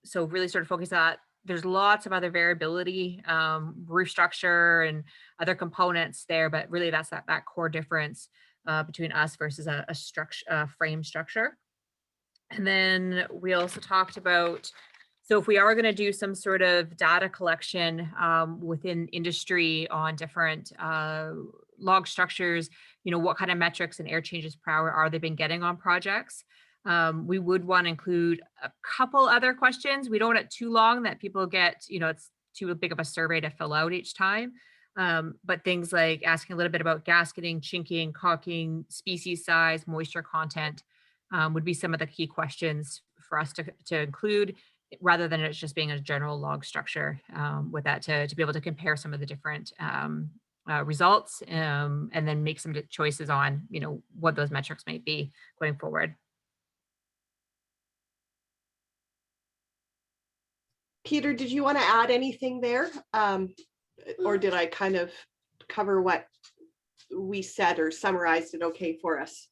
So really sort of focus on that. There's lots of other variability, roof structure and other components there, but really that's that core difference between us versus a structure, frame structure. And then we also talked about, so if we are going to do some sort of data collection within industry on different log structures, what kind of metrics and air changes per hour are they been getting on projects? We would want to include a couple other questions. We don't want it too long that people get, it's too big of a survey to fill out each time. But things like asking a little bit about gasketing, chinking, caulking, species size, moisture content would be some of the key questions for us to include, rather than it just being a general log structure with that to be able to compare some of the different results and then make some choices on, what those metrics might be going forward. Peter, did you want to add anything there? Or did I kind of cover what we said or summarized it okay for us?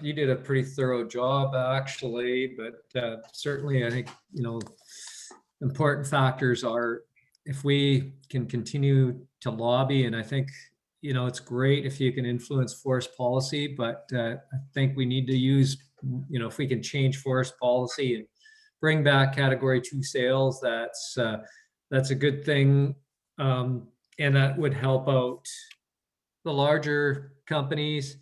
You did a pretty thorough job, actually, but certainly I think, important factors are if we can continue to lobby, and I think, it's great if you can influence forest policy, but I think we need to use, if we can change forest policy and bring back category 2 sales, that's a good thing. And that would help out the larger companies.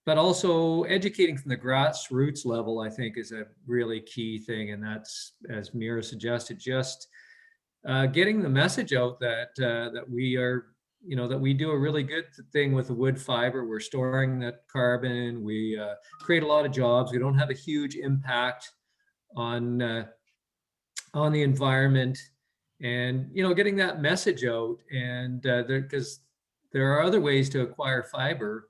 But also educating from the grassroots level, I think, is a really key thing. And that's, as Mira suggested, just getting the message out that we are, that we do a really good thing with the wood fiber. We're storing that carbon. We create a lot of jobs. We don't have a huge impact on the environment, and getting that message out. And because there are other ways to acquire fiber.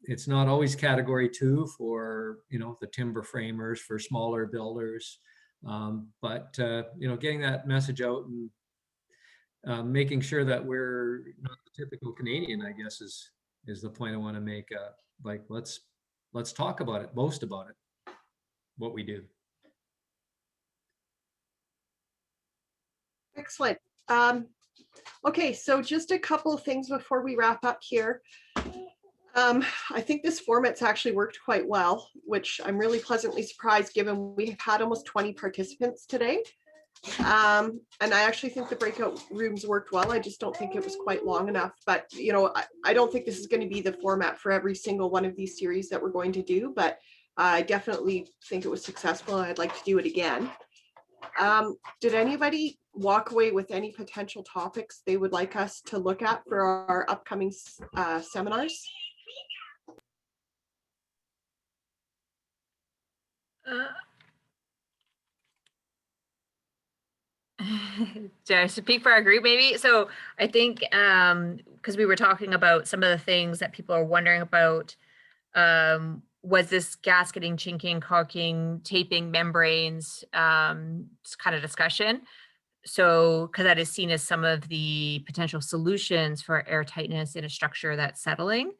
It's not always category 2 for, the timber framers, for smaller builders. But getting that message out and making sure that we're not the typical Canadian, I guess, is the point I want to make. Like, let's talk about it, boast about it, what we do. Excellent. Okay, so just a couple of things before we wrap up here. I think this format's actually worked quite well, which I'm really pleasantly surprised given we have had almost 20 participants today. And I actually think the breakout rooms worked well. I just don't think it was quite long enough, but I don't think this is going to be the format for every single one of these series that we're going to do, but I definitely think it was successful. I'd like to do it again. Did anybody walk away with any potential topics they would like us to look at for our upcoming seminars? to speak for our group maybe. So I think because we were talking about some of the things that people are wondering about, was this gasketing, chinking, caulking, taping, membranes, kind of discussion. So because that is seen as some of the potential solutions for air tightness in a structure that's settling.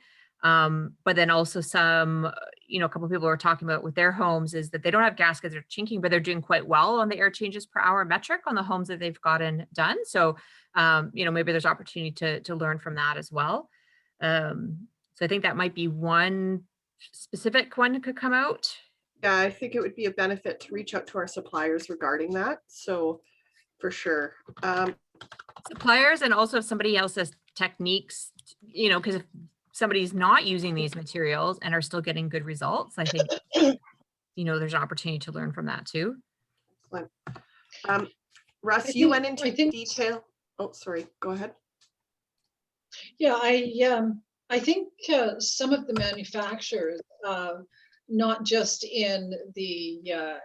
But then also some, a couple of people were talking about with their homes is that they don't have gaskets or chinking, but they're doing quite well on the air changes per hour metric on the homes that they've gotten done. So, maybe there's opportunity to learn from that as well. So I think that might be one specific one that could come out. Yeah, I think it would be a benefit to reach out to our suppliers regarding that. So for sure. Suppliers, and also if somebody else has techniques, because if somebody's not using these materials and are still getting good results, I think, there's an opportunity to learn from that too. Russ, you went into detail. Oh, sorry, go ahead. Yeah, I think some of the manufacturers, not just in the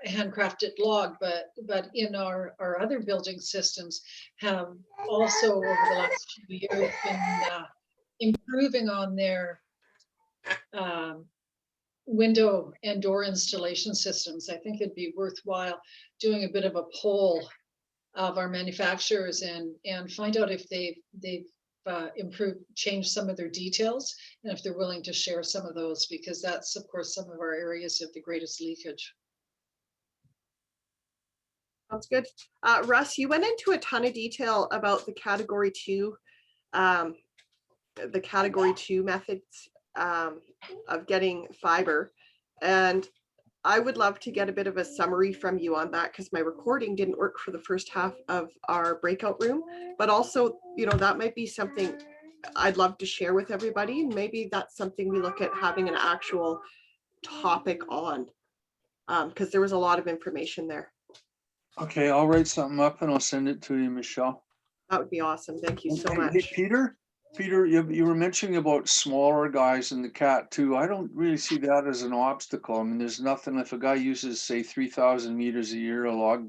handcrafted log, but in our other building systems, have also over the last few years been improving on their window and door installation systems. I think it'd be worthwhile doing a bit of a poll of our manufacturers and find out if they've improved, changed some of their details, and if they're willing to share some of those, because that's of course some of our areas of the greatest leakage. Sounds good. Russ, you went into a ton of detail about the category 2 methods of getting fiber, and I would love to get a bit of a summary from you on that, because my recording didn't work for the first half of our breakout room, but also, that might be something I'd love to share with everybody. And maybe that's something we look at having an actual topic on, because there was a lot of information there. Okay, I'll write something up and I'll send it to you, Michelle. That would be awesome. Thank you so Hey, much. Peter, you were mentioning about smaller guys in the Cat 2. I don't really see that as an obstacle. I mean, there's nothing, if a guy uses, say, 3,000 meters a year a log,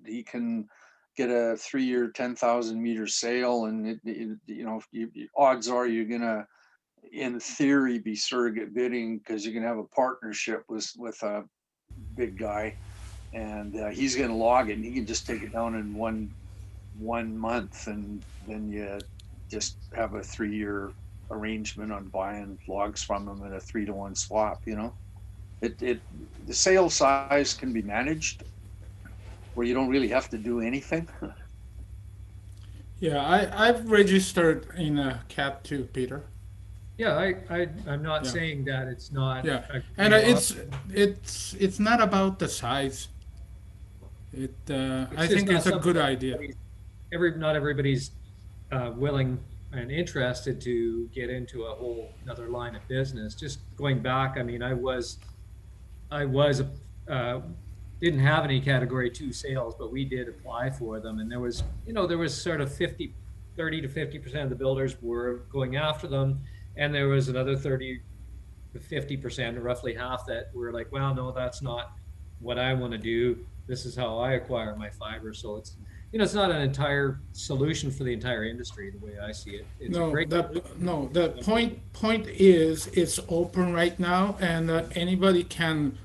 he can get a 3-year, 10,000 meter sale. And, odds are you're going to, in theory, be surrogate bidding, because you're going to have a partnership with a big guy. And he's going to log it, and he can just take it down in one month, and then you just have a 3-year arrangement on buying logs from them in a 3-to-1 swap. The sale size can be managed where you don't really have to do anything. Yeah, I've registered in a Cat 2, Peter. Yeah, I'm not Yeah. saying that it's not. Yeah, a and great it's not about the size. I just think not it's a something good that idea. Not everybody's willing and interested to get into a whole another line of business. Just going back, I mean, I was didn't have any category 2 sales, but we did apply for them, and there was sort of 30 to 50% of the builders were going after them, and there was another 30 to 50%, roughly half, that were like, well, no, that's not what I want to do. This is how I acquire my fiber. So it's not an entire solution for the entire industry, the way I see it. It's a great The point is it's open right now, and anybody can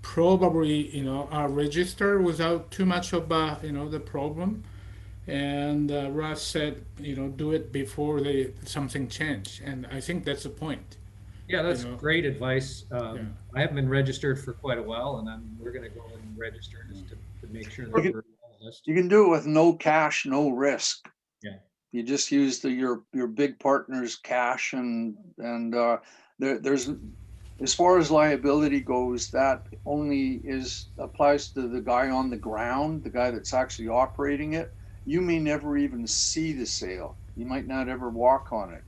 probably register without too much of the problem. And Russ said do it before something change, and I think that's the point. Yeah, that's great advice. I haven't been registered for quite a while, and we're going to go and register just to make sure that we're on the list. You can do it with no cash, no risk. Yeah. You just use your big partner's cash, and there's, as far as liability goes, that only applies to the guy on the ground, the guy that's actually operating it. You may never even see the sale. You might not ever walk on it.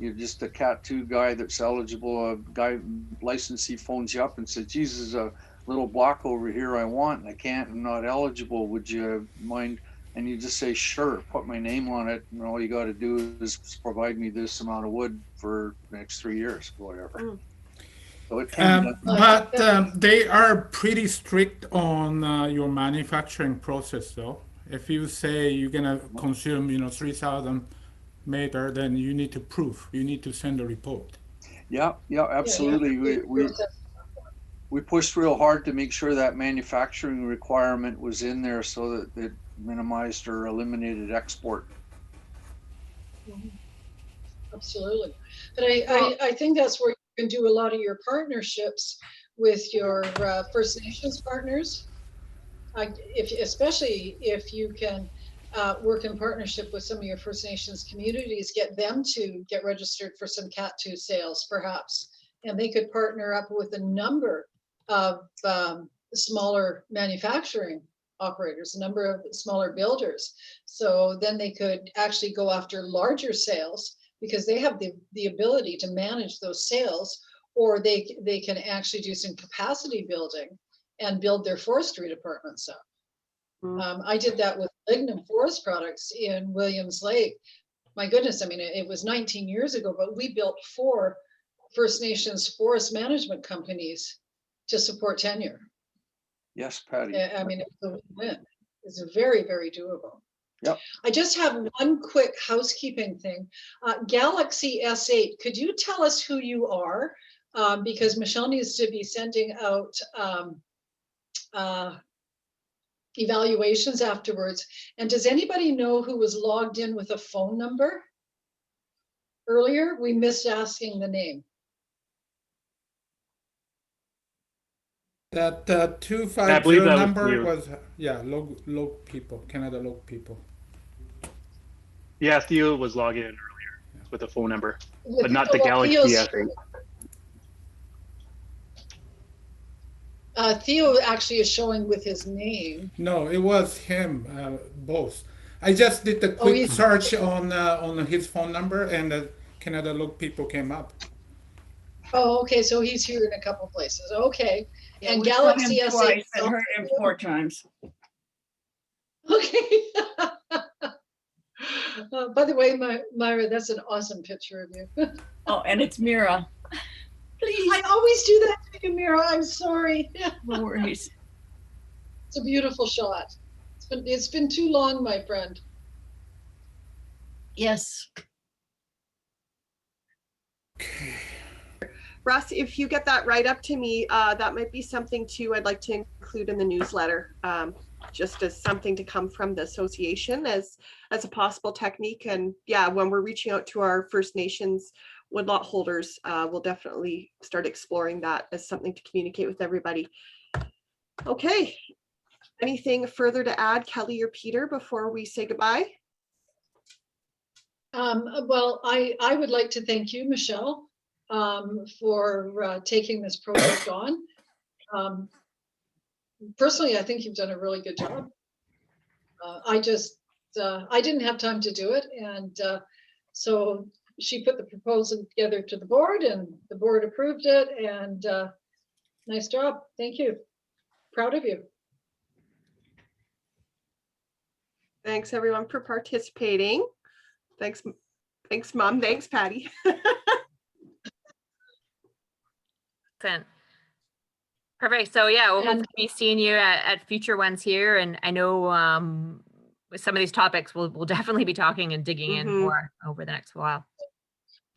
You're just a Cat 2 guy that's eligible. A guy licensee phones you up and says, "Jesus, there's a little block over here I want, and I can't. I'm not eligible. Would you mind?" And you just say, "Sure, put my name on it, and all you got to do is provide me this amount of wood for the next 3 years, or whatever." So it can be done. But they are pretty strict on your manufacturing process, though. If you say you're gonna consume, 3,000 meter, then you need to prove, you need to send a report. Yeah, absolutely. We pushed real hard to make sure that manufacturing requirement was in there so that it minimized or eliminated export. Absolutely. But I think that's where you can do a lot of your partnerships with your First Nations partners. Especially if you can work in partnership with some of your First Nations communities, get them to get registered for some Cat 2 sales perhaps. And they could partner up with a number of smaller manufacturing operators, a number of smaller builders. So then they could actually go after larger sales because they have the ability to manage those sales, or they can actually do some capacity building and build their forestry departments up. I did that with lignum forest products in Williams Lake. My goodness, I mean, it was 19 years ago, but we built 4 First Nations forest management companies to support tenure. Yes, Patty. I mean, it's a win. It's very, very doable. Yep. I just have one quick housekeeping thing. Galaxy S8, could you tell us who you are? Because Michelle needs to be sending out evaluations afterwards. And does anybody know who was logged in with a phone number? Earlier, we missed asking the name. That I believe 250 that was number you. was, log people, Canada log people. Yeah, Theo was logging in earlier with a phone number, With but not the Theo- Galaxy Theo's- S8. Theo actually is showing with his name. No, it was him, both. I just did the quick he's- search on his phone number, and the Canada log people came up. Oh, okay, so he's here in a couple places. Okay. Yeah, And we saw him Galaxy S8. twice and heard him 4 times. Okay. By the way, Myra, that's an awesome picture of you. Oh, and it's Mira. Please, I always do that to you, Mira. I'm sorry. no worries. It's a beautiful shot. It's been too long, my friend. Yes. Russ, if you get that right up to me, that might be something too I'd like to include in the newsletter, just as something to come from the association as a possible technique. And yeah, when we're reaching out to our First Nations woodlot holders, we'll definitely start exploring that as something to communicate with everybody. Okay, anything further to add, Kelly or Peter, before we say goodbye? Well, I would like to thank you, Michelle, for taking this project on. Personally, I think you've done a really good job. I didn't have time to do it, and so she put the proposal together to the board, and the board approved it, and nice job. Thank you. Proud of you. Thanks everyone for participating. Thanks, Mom. Thanks, Patty. Perfect. So yeah, we'll hopefully be seeing you at future ones here. And I know with some of these topics, we'll definitely be talking and digging in more over the next while.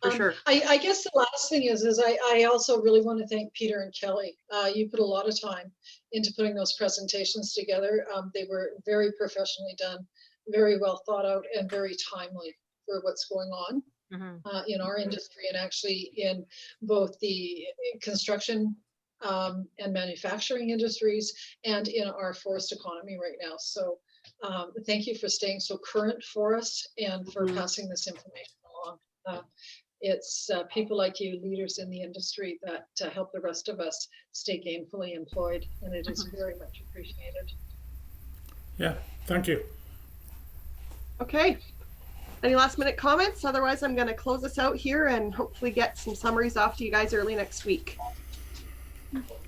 For sure. I guess the last thing is I also really want to thank Peter and Kelly. You put a lot of time into putting those presentations together. They were very professionally done, very well thought out, and very timely for what's going on in our industry, and actually in both the construction and manufacturing industries and in our forest economy right now. So thank you for staying so current for us and for passing this information along. It's people like you, leaders in the industry, that help the rest of us stay gainfully employed, and it is very much appreciated. Yeah, thank you. Okay. Any last minute comments? Otherwise, I'm going to close this out here and hopefully get some summaries off to you guys early next week.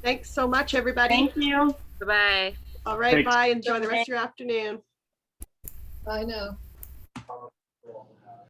Thanks so much, everybody. Thank you. Bye-bye. All right, Thanks. bye. Enjoy the rest of your afternoon. Bye now.